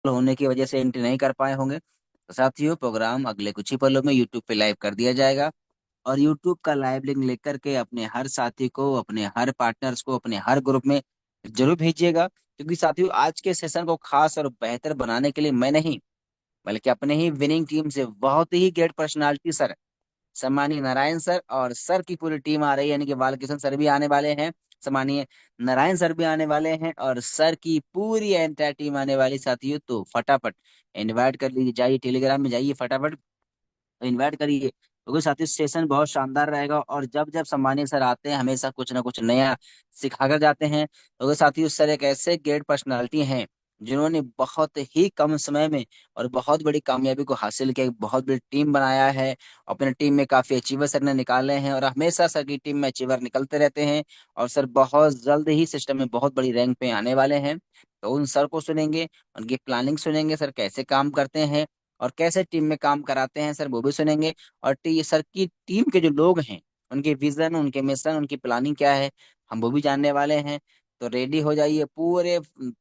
होने की वजह से एंट्री नहीं कर पाए होंगे। तो साथियों, प्रोग्राम अगले कुछ ही पलों में यूट्यूब पे लाइव कर दिया जाएगा। और यूट्यूब का लाइव लिंक लेकर के अपने हर साथी को, अपने हर पार्टनर्स को, अपने हर ग्रुप में जरूर भेजिएगा। क्योंकि साथियों, आज के सेशन को खास और बेहतर बनाने के लिए मैं नहीं, बल्कि अपने ही विनिंग टीम से बहुत ही ग्रेट पर्सनालिटी सर, सम्मानीय नारायण सर और सर की पूरी टीम आ रही है। यानी कि बालकिशन सर भी आने वाले हैं, सम्मानीय नारायण सर भी आने वाले हैं, और सर की पूरी एंटायर टीम आने वाली। साथियों, तो फटाफट इनवाइट कर लीजिए, जाइए टेलीग्राम में, जाइए फटाफट इनवाइट करिए, क्योंकि साथियों सेशन बहुत शानदार रहेगा। और जब जब सम्मानीय सर आते हैं, हमेशा कुछ ना कुछ नया सिखाकर जाते हैं। क्योंकि साथियों, सर एक ऐसे ग्रेट पर्सनालिटी हैं जिन्होंने बहुत ही कम समय में और बहुत बड़ी कामयाबी को हासिल किया, एक बहुत बड़ी टीम बनाया है। अपने टीम में काफी अचीवर सर ने निकाले हैं, और हमेशा सर की टीम में अचीवर निकलते रहते हैं। और सर बहुत जल्द ही सिस्टम में बहुत बड़ी रैंक पे आने वाले हैं। तो उन सर को सुनेंगे, उनकी प्लानिंग सुनेंगे, सर कैसे काम करते हैं और कैसे टीम में काम कराते हैं, सर वो भी सुनेंगे। और सर की टीम के जो लोग हैं, उनके विजन, उनके मिशन, उनकी प्लानिंग क्या है, हम वो भी जानने वाले हैं। तो रेडी हो जाइए, पूरे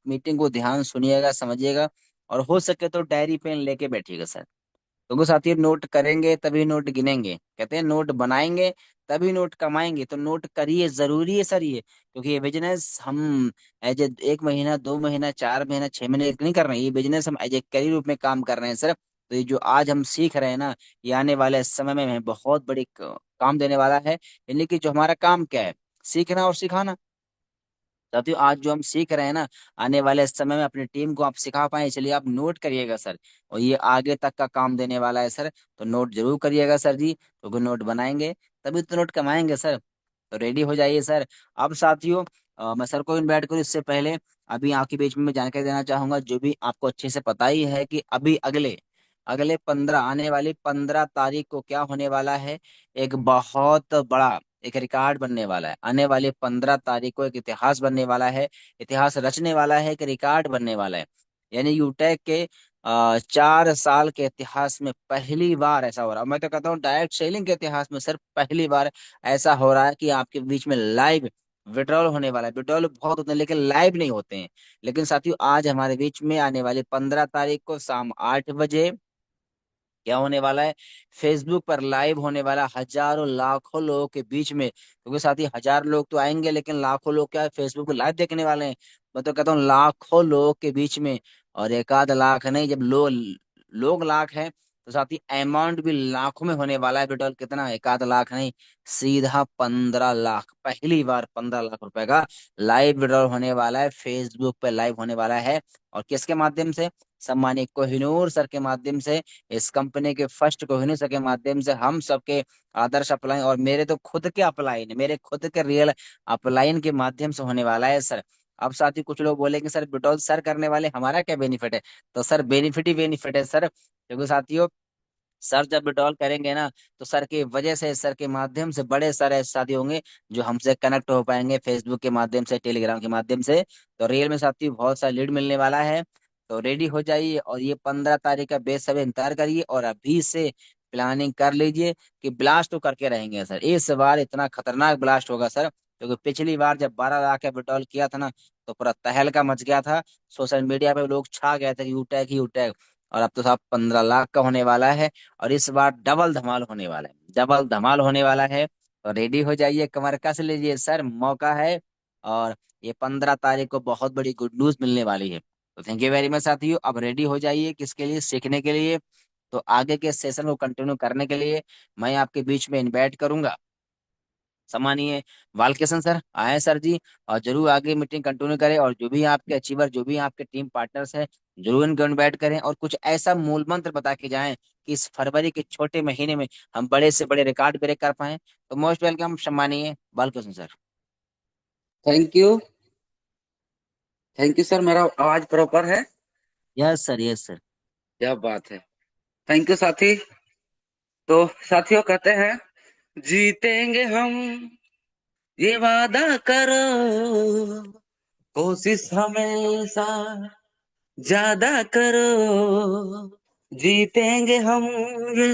मीटिंग को ध्यान सुनिएगा, समझिएगा, और हो सके तो डायरी पेन लेके बैठिएगा सर। क्योंकि साथियों, नोट करेंगे तभी नोट गिनेंगे, कहते हैं नोट बनाएंगे तभी नोट कमाएंगे। तो नोट करिए, जरूरी है सर ये। क्योंकि ये बिजनेस हम एज ए 1 महीना, 2 महीना, 4 महीना, 6 महीने नहीं कर रहे हैं, ये बिजनेस हम एज ए करियर रूप में काम कर रहे हैं सर। तो ये जो आज हम सीख रहे हैं ना, ये आने वाले समय में हमें बहुत बड़ी काम देने वाला है। यानी कि जो हमारा काम क्या है, सीखना और सिखाना। साथियों, आज जो हम सीख रहे हैं ना, आने वाले समय में अपनी टीम को आप सिखा पाए, इसलिए आप नोट करिएगा सर। और ये आगे तक का काम देने वाला है सर। तो नोट जरूर करिएगा सर जी, क्योंकि नोट बनाएंगे तभी तो नोट कमाएंगे सर। तो रेडी हो जाइए सर। अब साथियों, मैं सर को इनवाइट करूँ इससे पहले अभी आपके बीच में मैं जानकारी देना चाहूंगा, जो भी आपको अच्छे से पता ही है कि अभी अगले अगले 15, आने वाली 15 तारीख को क्या होने वाला है। एक बहुत बड़ा एक रिकॉर्ड बनने वाला है। आने वाली 15 तारीख को एक इतिहास बनने वाला है, इतिहास रचने वाला है, एक रिकॉर्ड बनने वाला है। यानी यूटेक के 4 साल के इतिहास में पहली बार ऐसा हो रहा है। मैं तो कहता हूँ डायरेक्ट सेलिंग के इतिहास में सर पहली बार ऐसा हो रहा है कि आपके बीच में लाइव विड्रॉल होने वाला है। विड्रॉल बहुत होते हैं लेकिन लाइव नहीं होते हैं। लेकिन साथियों, आज हमारे बीच में आने वाली 15 तारीख को शाम 8 बजे क्या होने वाला है, फेसबुक पर लाइव होने वाला, हजारों लाखों लोगों के बीच में। क्योंकि साथ ही 1000 लोग तो आएंगे, लेकिन लाखों लोग क्या है, फेसबुक पर लाइव देखने वाले हैं। मैं तो कहता हूँ लाखों लोगों के बीच में। और एक आध लाख नहीं, जब लोग लाख हैं, तो साथ ही अमाउंट भी लाखों में होने वाला है। पेट्रोल कितना, एक आध लाख नहीं, सीधा 15 लाख, पहली बार 15 लाख रुपए का लाइव विड्रॉल होने वाला है, फेसबुक पे लाइव होने वाला है। और किसके माध्यम से, सम्मानित कोहिनूर सर के माध्यम से, इस कंपनी के फर्स्ट कोहिनूर सर के माध्यम से हम सबके आदर्श अपलाइन, और मेरे तो खुद के अपलाइन, मेरे खुद के रियल अपलाइन के माध्यम से होने वाला है सर। अब साथ ही कुछ लोग बोलेंगे सर विड्रॉल सर करने वाले हमारा क्या बेनिफिट है। तो सर बेनिफिट ही बेनिफिट है सर, क्योंकि साथियों, सर जब विड्रॉल करेंगे ना, तो सर की वजह से, सर के माध्यम से बड़े सारे ऐसे साथी होंगे जो हमसे कनेक्ट हो पाएंगे, फेसबुक के माध्यम से, टेलीग्राम के माध्यम से। तो रियल में साथी बहुत सारा लीड मिलने वाला है। तो रेडी हो जाइए, और ये 15 तारीख का बेसब्री इंतजार करिए, और अभी से प्लानिंग कर लीजिए कि ब्लास्ट तो करके रहेंगे सर। इस बार इतना खतरनाक ब्लास्ट होगा सर, क्योंकि पिछली बार जब 12 लाख का विड्रॉल किया था ना, तो पूरा तहलका मच गया था। सोशल मीडिया पे लोग छा गए थे कि यूटैग ही यूटैग। और अब तो साहब 15 लाख का होने वाला है। और इस बार डबल धमाल होने वाला है, डबल धमाल होने वाला है। तो रेडी हो जाइए, कमर कस लीजिए सर, मौका है। और ये 15 तारीख को बहुत बड़ी गुड न्यूज मिलने वाली है। तो थैंक यू वेरी मच साथियों। अब रेडी हो जाइए, किसके लिए, सीखने के लिए। तो आगे के सेशन को कंटिन्यू करने के लिए मैं आपके बीच में इनवाइट करूंगा सम्मानीय बालकिशन सर, आए सर जी। और जरूर आगे मीटिंग कंटिन्यू करें, और जो भी आपके अचीवर, जो भी आपके टीम पार्टनर्स हैं, जरूर इनको इन्वाइट करें, और कुछ ऐसा मूल मंत्र बता के जाएं कि इस फरवरी के छोटे महीने में हम बड़े से बड़े रिकॉर्ड ब्रेक कर पाए। तो मोस्ट वेलकम सम्मानीय Balkishan sir. Thank you. Thank you sir, मेरा आवाज प्रॉपर है? Yes sir, yes sir. क्या बात है। थैंक यू साथी। तो साथियों कहते हैं, जीतेंगे हम, ये वादा करो, कोशिश हमेशा ज्यादा करो। जीतेंगे हम, ये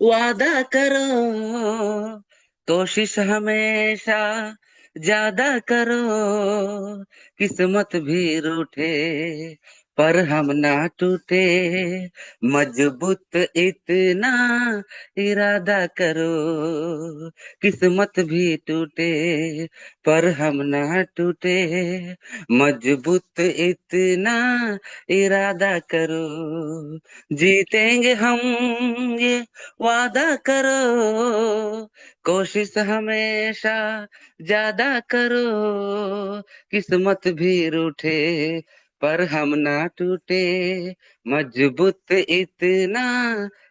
वादा करो, कोशिश हमेशा ज्यादा करो। किस्मत भी रूठे पर हम ना टूटे, मजबूत इतना इरादा करो, किस्मत भी टूटे पर हम ना टूटे, मजबूत इतना इरादा करो, जीतेंगे हम ये वादा करो, कोशिश हमेशा ज्यादा करो, किस्मत भी रूठे पर हम ना टूटे, मजबूत इतना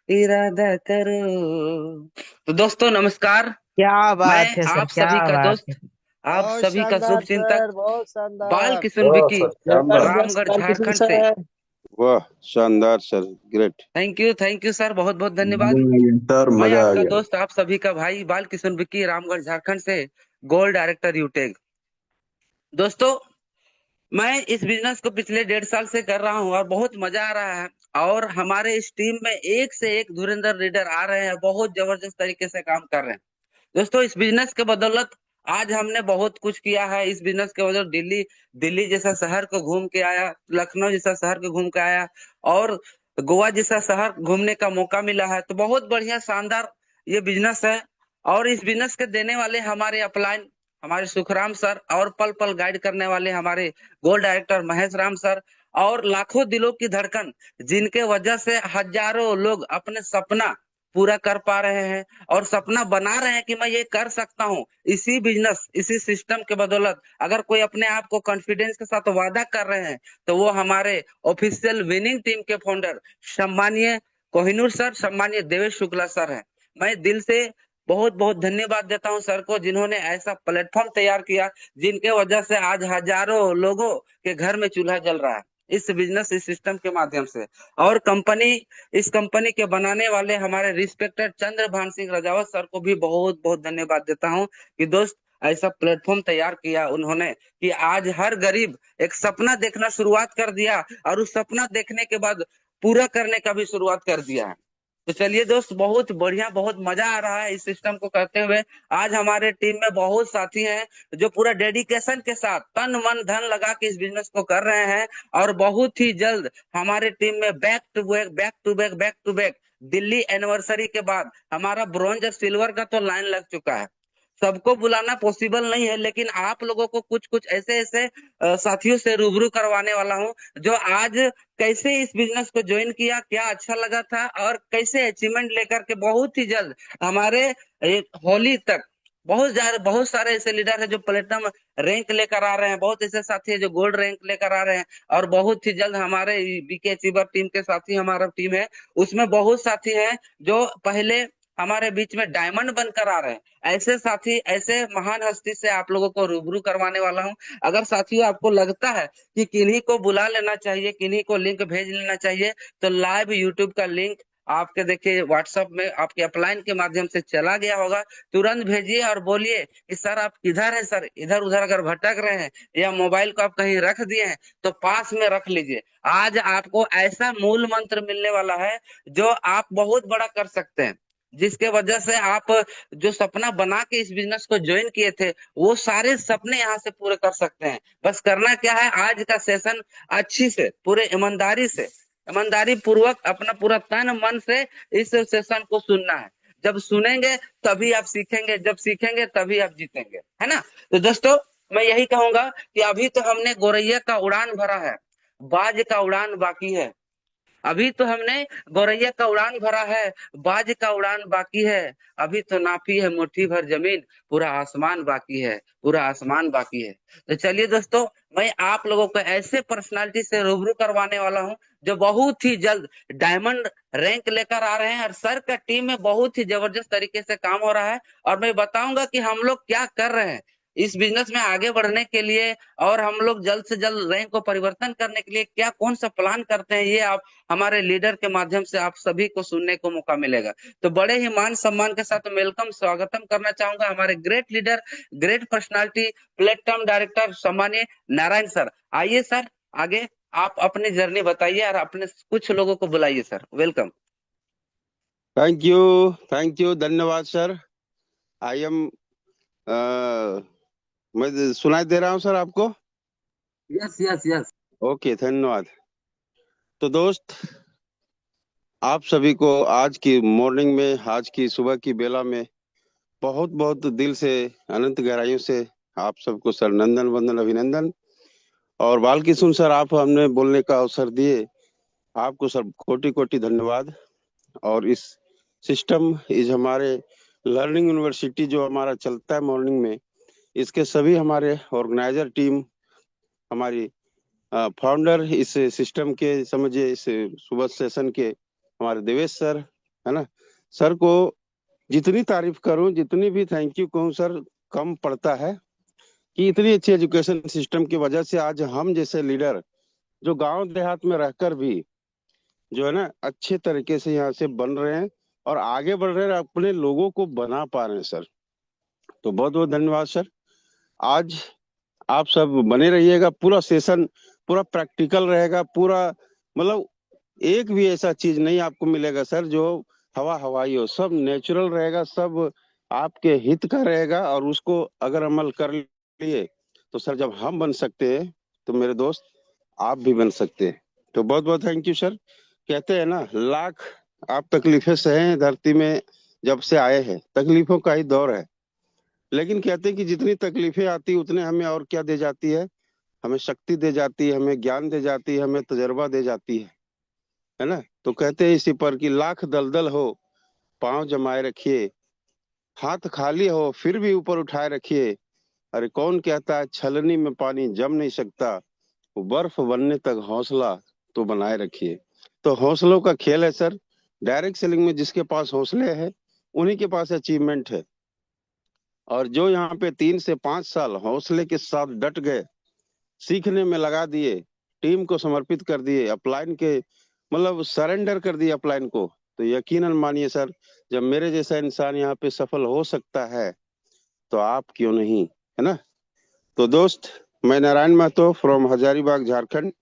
इरादा करो। तो दोस्तों नमस्कार, क्या मैं बात है सर, आप क्या सभी का बात है। दोस्त, आप बहुत सभी का शुभ शानदार चिंतक सर, बहुत बाल शानदार। किशन वाह विकी, सर, क्या बात। जबरदस्त रामगढ़ बालकिशन झारखंड से। सर। वाह, शानदार sir, great. Thank you sir, बहुत बहुत धन्यवाद। मजा आ गया सर, मैं मजा आ आपका गया। दोस्त, आप सभी का भाई बाल किशन विक्की, रामगढ़ झारखंड से, गोल्ड डायरेक्टर यूटेक। दोस्तों मैं इस बिजनेस को पिछले 1.5 साल से कर रहा हूँ और बहुत मजा आ रहा है। और हमारे इस टीम में एक से एक धुरंधर लीडर आ रहे हैं, बहुत जबरदस्त तरीके से काम कर रहे हैं। दोस्तों इस बिजनेस के बदौलत आज हमने बहुत कुछ किया है। इस बिजनेस के बदौलत दिल्ली दिल्ली जैसा शहर को घूम के आया, लखनऊ जैसा शहर को घूम के आया, और गोवा जैसा शहर घूमने का मौका मिला है। तो बहुत बढ़िया शानदार ये बिजनेस है। और इस बिजनेस के देने वाले हमारे अपलाइन, हमारे सुखराम सर, और पल पल गाइड करने वाले हमारे gold director Mahesh Ram sir, और लाखों दिलों की धड़कन जिनके वजह से हजारों लोग अपने सपना पूरा कर पा रहे हैं और सपना बना रहे हैं कि मैं ये कर सकता हूँ। इसी बिजनेस, इसी सिस्टम के बदौलत अगर कोई अपने आप को कॉन्फिडेंस के साथ वादा कर रहे हैं, तो वो हमारे ऑफिशियल विनिंग टीम के फाउंडर सम्मानीय कोहिनूर सर, सम्मानीय देवेश शुक्ला सर हैं। मैं दिल से बहुत बहुत धन्यवाद देता हूं सर को, जिन्होंने ऐसा प्लेटफॉर्म तैयार किया जिनके वजह से आज हजारों लोगों के घर में चूल्हा जल रहा है इस बिजनेस, इस सिस्टम के माध्यम से। और इस कंपनी के बनाने वाले हमारे रिस्पेक्टेड चंद्रभान सिंह रजावत सर को भी बहुत बहुत धन्यवाद देता हूं कि दोस्त ऐसा प्लेटफॉर्म तैयार किया उन्होंने कि आज हर गरीब एक सपना देखना शुरुआत कर दिया, और उस सपना देखने के बाद पूरा करने का भी शुरुआत कर दिया है। तो चलिए दोस्त, बहुत बढ़िया, बहुत मजा आ रहा है इस सिस्टम को करते हुए। आज हमारे टीम में बहुत साथी हैं जो पूरा डेडिकेशन के साथ तन मन धन लगा के इस बिजनेस को कर रहे हैं। और बहुत ही जल्द हमारे टीम में back to back Delhi anniversary के बाद हमारा ब्रॉन्ज और सिल्वर का तो लाइन लग चुका है। सबको बुलाना पॉसिबल नहीं है, लेकिन आप लोगों को कुछ कुछ ऐसे ऐसे साथियों से रूबरू करवाने वाला हूं जो आज कैसे इस बिजनेस को ज्वाइन किया, क्या अच्छा लगा था, और कैसे अचीवमेंट लेकर के बहुत ही जल्द हमारे होली तक बहुत सारे ऐसे लीडर है जो प्लेटिनम रैंक लेकर आ रहे हैं, बहुत ऐसे साथी है जो गोल्ड रैंक लेकर आ रहे हैं। और बहुत ही जल्द हमारे बीके अचीवर टीम के साथी, हमारा टीम है उसमें बहुत साथी हैं जो पहले हमारे बीच में डायमंड बनकर आ रहे हैं। ऐसे साथी, ऐसे महान हस्ती से आप लोगों को रूबरू करवाने वाला हूं। अगर साथियों आपको लगता है कि किन्हीं को बुला लेना चाहिए, किन्हीं को लिंक भेज लेना चाहिए, तो लाइव यूट्यूब का लिंक आपके देखिए व्हाट्सएप में आपके अपलाइन के माध्यम से चला गया होगा। तुरंत भेजिए और बोलिए कि सर आप किधर हैं सर, इधर उधर अगर भटक रहे हैं या मोबाइल को आप कहीं रख दिए हैं तो पास में रख लीजिए। आज आपको ऐसा मूल मंत्र मिलने वाला है जो आप बहुत बड़ा कर सकते हैं, जिसके वजह से आप जो सपना बना के इस बिजनेस को ज्वाइन किए थे वो सारे सपने यहाँ से पूरे कर सकते हैं। बस करना क्या है, आज का सेशन अच्छी से, पूरे ईमानदारी से, ईमानदारी पूर्वक अपना पूरा तन मन से इस सेशन को सुनना है। जब सुनेंगे तभी आप सीखेंगे, जब सीखेंगे तभी आप जीतेंगे, है ना। तो दोस्तों मैं यही कहूंगा कि अभी तो हमने गोरैया का उड़ान भरा है, बाज का उड़ान बाकी है। अभी तो हमने गौरैया का उड़ान भरा है, बाज का उड़ान बाकी है। अभी तो नापी है मुट्ठी भर जमीन, पूरा आसमान बाकी है, पूरा आसमान बाकी है। तो चलिए दोस्तों, मैं आप लोगों को ऐसे पर्सनालिटी से रूबरू करवाने वाला हूं जो बहुत ही जल्द डायमंड रैंक लेकर आ रहे हैं, और सर का टीम में बहुत ही जबरदस्त तरीके से काम हो रहा है। और मैं बताऊंगा कि हम लोग क्या कर रहे हैं इस बिजनेस में आगे बढ़ने के लिए, और हम लोग जल्द से जल्द रैंक को परिवर्तन करने के लिए क्या कौन सा प्लान करते हैं, ये आप हमारे लीडर के माध्यम से आप सभी को सुनने को मौका मिलेगा। तो बड़े ही मान सम्मान के साथ वेलकम, स्वागतम करना चाहूंगा हमारे great leader, great personality, platform director सम्मानीय नारायण सर। आइए सर, आगे आप अपनी जर्नी बताइए और अपने कुछ लोगों को बुलाइए सर। वेलकम। थैंक यू, धन्यवाद सर। आई एम, मैं सुनाई दे रहा हूँ सर आपको? Yes yes yes. ओके, धन्यवाद। तो दोस्त, आप सभी को आज की मॉर्निंग में, आज की सुबह की बेला में बहुत बहुत दिल से, अनंत गहराइयों से आप सबको सर नंदन वंदन अभिनंदन। और बालकिशुन सर, आप हमने बोलने का अवसर दिए, आपको सर कोटि कोटि धन्यवाद। और इस सिस्टम इस हमारे लर्निंग यूनिवर्सिटी जो हमारा चलता है मॉर्निंग में, इसके सभी हमारे ऑर्गेनाइजर टीम, हमारी फाउंडर इस सिस्टम के, समझिए इस सुबह सेशन के, हमारे देवेश सर, है ना। सर को जितनी तारीफ करूं, जितनी भी थैंक यू कहूं सर, कम पड़ता है कि इतनी अच्छी एजुकेशन सिस्टम की वजह से आज हम जैसे लीडर जो गांव देहात में रहकर भी जो है ना अच्छे तरीके से यहाँ से बन रहे हैं और आगे बढ़ रहे हैं, अपने लोगों को बना पा रहे हैं सर। तो बहुत बहुत धन्यवाद सर। आज आप सब बने रहिएगा, पूरा सेशन पूरा प्रैक्टिकल रहेगा, पूरा मतलब एक भी ऐसा चीज नहीं आपको मिलेगा सर जो हवा हवाई हो, सब नेचुरल रहेगा, सब आपके हित का रहेगा। और उसको अगर अमल कर लिए तो सर जब हम बन सकते हैं तो मेरे दोस्त आप भी बन सकते हैं। तो बहुत बहुत थैंक यू सर। कहते हैं ना, लाख आप तकलीफें सहे हैं धरती में, जब से आए हैं तकलीफों का ही दौर है। लेकिन कहते हैं कि जितनी तकलीफें आती उतने हमें और क्या दे जाती है, हमें शक्ति दे जाती है, हमें ज्ञान दे जाती है, हमें तजर्बा दे जाती है ना। तो कहते हैं इसी पर कि लाख दलदल हो पांव जमाए रखिए, हाथ खाली हो फिर भी ऊपर उठाए रखिए। अरे कौन कहता है छलनी में पानी जम नहीं सकता, वो बर्फ बनने तक हौसला तो बनाए रखिए। तो हौसलों का खेल है सर। डायरेक्ट सेलिंग में जिसके पास हौसले है उन्हीं के पास अचीवमेंट है। और जो यहाँ पे 3 से 5 साल हौसले के साथ डट गए, सीखने में लगा दिए, टीम को समर्पित कर दिए, अपलाइन के मतलब सरेंडर कर दिए अपलाइन को, तो यकीनन मानिए सर, जब मेरे जैसा इंसान यहाँ पे सफल हो सकता है तो आप क्यों नहीं, है ना। तो दोस्त, मैं नारायण महतो फ्रॉम हजारीबाग झारखंड,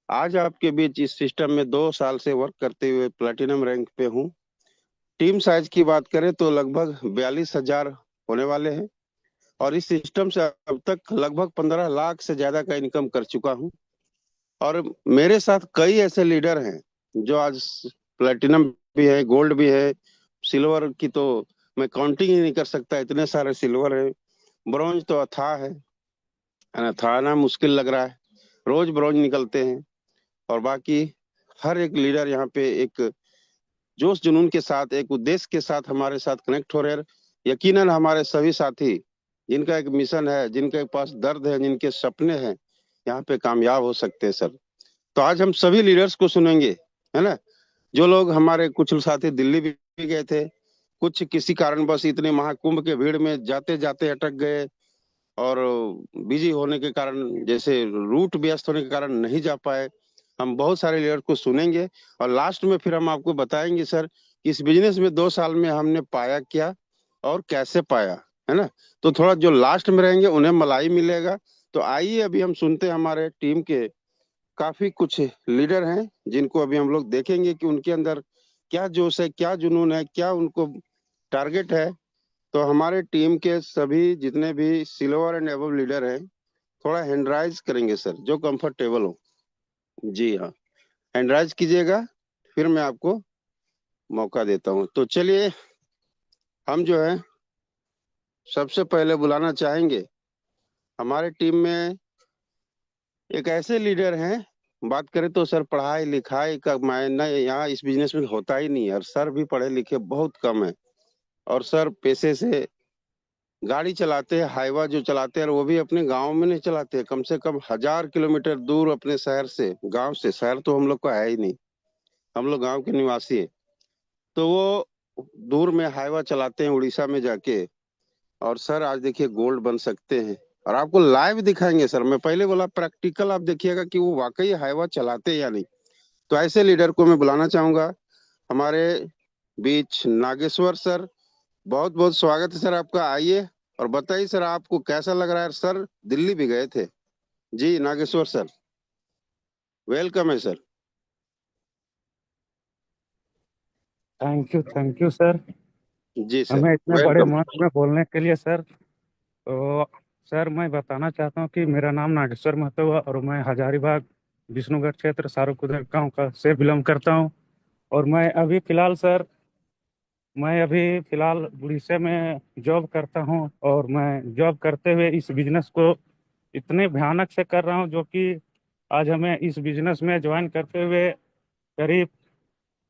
आज आपके बीच इस सिस्टम में 2 साल से वर्क करते हुए प्लेटिनम रैंक पे हूँ। टीम साइज की बात करें तो लगभग 42,000 होने वाले हैं। और इस सिस्टम से अब तक लगभग 15 लाख से ज्यादा का इनकम कर चुका हूँ। और मेरे साथ कई ऐसे लीडर हैं जो आज प्लेटिनम भी है, गोल्ड भी है, सिल्वर की तो मैं काउंटिंग ही नहीं कर सकता, इतने सारे सिल्वर है। ब्रॉन्ज तो अथाह है ना, था ना, मुश्किल लग रहा है, रोज ब्रॉन्ज निकलते हैं। और बाकी हर एक लीडर यहाँ पे एक जोश जुनून के साथ, एक उद्देश्य के साथ हमारे साथ कनेक्ट हो रहे हैं। यकीनन हमारे सभी साथी जिनका एक मिशन है, जिनके पास दर्द है, जिनके सपने हैं, यहाँ पे कामयाब हो सकते हैं सर। तो आज हम सभी लीडर्स को सुनेंगे, है ना। जो लोग हमारे कुछ साथी दिल्ली भी गए थे, कुछ किसी कारणवश इतने महाकुंभ के भीड़ में जाते जाते अटक गए, और बिजी होने के कारण, जैसे रूट व्यस्त होने के कारण नहीं जा पाए। हम बहुत सारे लीडर को सुनेंगे और लास्ट में फिर हम आपको बताएंगे सर कि इस बिजनेस में 2 साल में हमने पाया क्या और कैसे पाया, है ना। तो थोड़ा जो लास्ट में रहेंगे उन्हें मलाई मिलेगा। तो आइए अभी हम सुनते हैं हमारे टीम के काफी कुछ लीडर हैं जिनको अभी हम लोग देखेंगे कि उनके अंदर क्या जोश है, क्या जुनून है, क्या उनको टारगेट है। तो हमारे टीम के सभी जितने भी सिल्वर एंड एबव लीडर हैं, थोड़ा हैंड राइज करेंगे सर, जो कंफर्टेबल हो। जी हाँ, हैंड राइज कीजिएगा, फिर मैं आपको मौका देता हूँ। तो चलिए, हम जो है सबसे पहले बुलाना चाहेंगे हमारे टीम में एक ऐसे लीडर हैं, बात करें तो सर पढ़ाई लिखाई का मायना यहाँ इस बिजनेस में होता ही नहीं है, और सर भी पढ़े लिखे बहुत कम है। और सर पेशे से गाड़ी चलाते हैं, हाईवा जो चलाते हैं, और वो भी अपने गांव में नहीं चलाते हैं, कम से कम 1,000 किलोमीटर दूर अपने शहर से, गांव से। शहर तो हम लोग का है ही नहीं, हम लोग गांव के निवासी हैं। तो वो दूर में हाईवा चलाते हैं उड़ीसा में जाके। और सर आज देखिए गोल्ड बन सकते हैं, और आपको लाइव दिखाएंगे सर। मैं पहले बोला प्रैक्टिकल, आप देखिएगा कि वो वाकई हाईवा चलाते हैं या नहीं। तो ऐसे लीडर को मैं बुलाना चाहूंगा हमारे बीच, नागेश्वर सर। बहुत बहुत स्वागत है सर आपका, आइए और बताइए सर आपको कैसा लग रहा है। सर दिल्ली भी गए थे। जी नागेश्वर सर, वेलकम है सर। थैंक यू सर, जी सर, हमें इतने बड़े वेलकम। मंच में बोलने के लिए सर। तो सर मैं बताना चाहता हूँ कि मेरा नाम नागेश्वर महतो है और मैं हजारीबाग विष्णुगढ़ क्षेत्र सारूकुदर गांव का से बिलोंग करता हूं। और मैं अभी फिलहाल उड़ीसा में जॉब करता हूं। और मैं जॉब करते हुए इस बिजनेस को इतने भयानक से कर रहा हूं, जो कि आज हमें इस बिजनेस में ज्वाइन करते हुए करीब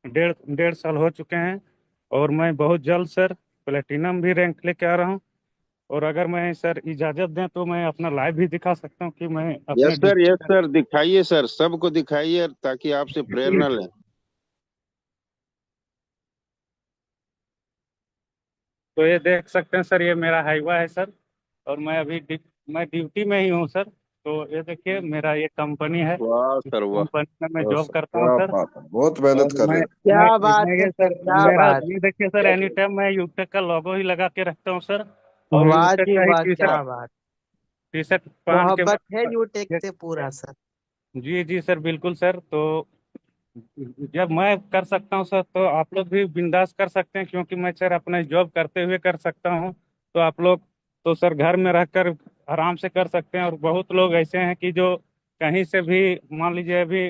डेढ़ डेढ़ साल हो चुके हैं। और मैं बहुत जल्द सर प्लेटिनम भी रैंक लेके आ रहा हूं। और अगर मैं सर इजाजत दें तो मैं अपना लाइव भी दिखा सकता हूं कि मैं अपने यस डिस्ट्रिक्ट। सर, दिखाइए सर, सबको दिखाइए ताकि आपसे प्रेरणा लें। तो ये देख सकते हैं सर, ये मेरा हाईवा है सर। और मैं ड्यूटी में ही हूँ सर। तो ये देखिए मेरा ये कंपनी है, वाह इस सर वाह। कंपनी में मैं तो जॉब सर करता हूँ क्या सर। बात है, बहुत मेहनत और कर रहे मैं क्या बात मैं है ये सर, सर क्या मेरा बात। ये देखिए सर, एनी टाइम मैं यूटेक का लोगो ही लगा के रखता हूँ सर। और वाह यूटेक जी का ही वाह, टी क्या शर्ट बात। टी शर्ट पहन के मोहब्बत है मैं। यूटेक से पूरा सर। जी जी सर, बिल्कुल सर। तो जब मैं कर सकता हूँ सर, तो आप लोग भी बिंदास कर सकते हैं, क्योंकि मैं सर अपना जॉब करते हुए कर सकता हूँ। तो आप लोग तो सर घर में रहकर आराम से कर सकते हैं। और बहुत लोग ऐसे हैं कि जो कहीं से भी, मान लीजिए अभी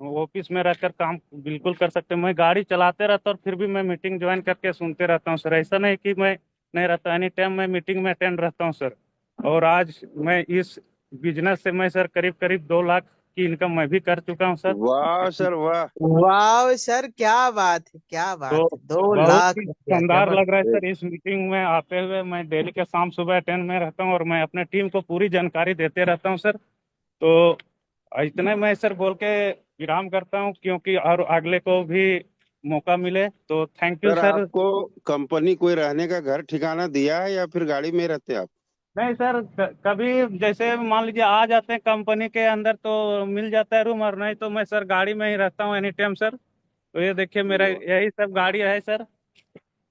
ऑफिस में रहकर काम बिल्कुल कर सकते हैं। मैं गाड़ी चलाते रहता हूँ और फिर भी मैं मीटिंग ज्वाइन करके सुनते रहता हूँ सर। ऐसा नहीं कि मैं नहीं रहता, एनी टाइम मैं मीटिंग में अटेंड रहता हूँ सर। और आज मैं इस बिजनेस से मैं सर करीब करीब 2 लाख की इनकम मैं भी कर चुका हूँ सर। वाह सर वाह। वाह सर, क्या बात है, क्या बात तो है। दो बहुत लाख ही रुपया शानदार लग रहा है जबरदस्त। सर इस मीटिंग में आते हुए। मैं डेली के शाम सुबह अटेंड में रहता हूँ और मैं अपने टीम को पूरी जानकारी देते रहता हूँ सर। तो इतने मैं सर बोल के विराम करता हूँ, क्योंकि और अगले को भी मौका मिले। तो थैंक यू सर सर। आपको कंपनी कोई रहने का घर ठिकाना दिया है या फिर गाड़ी में रहते हैं आप? नहीं सर, कभी जैसे मान लीजिए आ जाते हैं कंपनी के अंदर तो मिल जाता है रूम, और नहीं तो मैं सर गाड़ी में ही रहता हूँ एनी टाइम सर। तो ये देखिए मेरा यही सब गाड़ी है सर।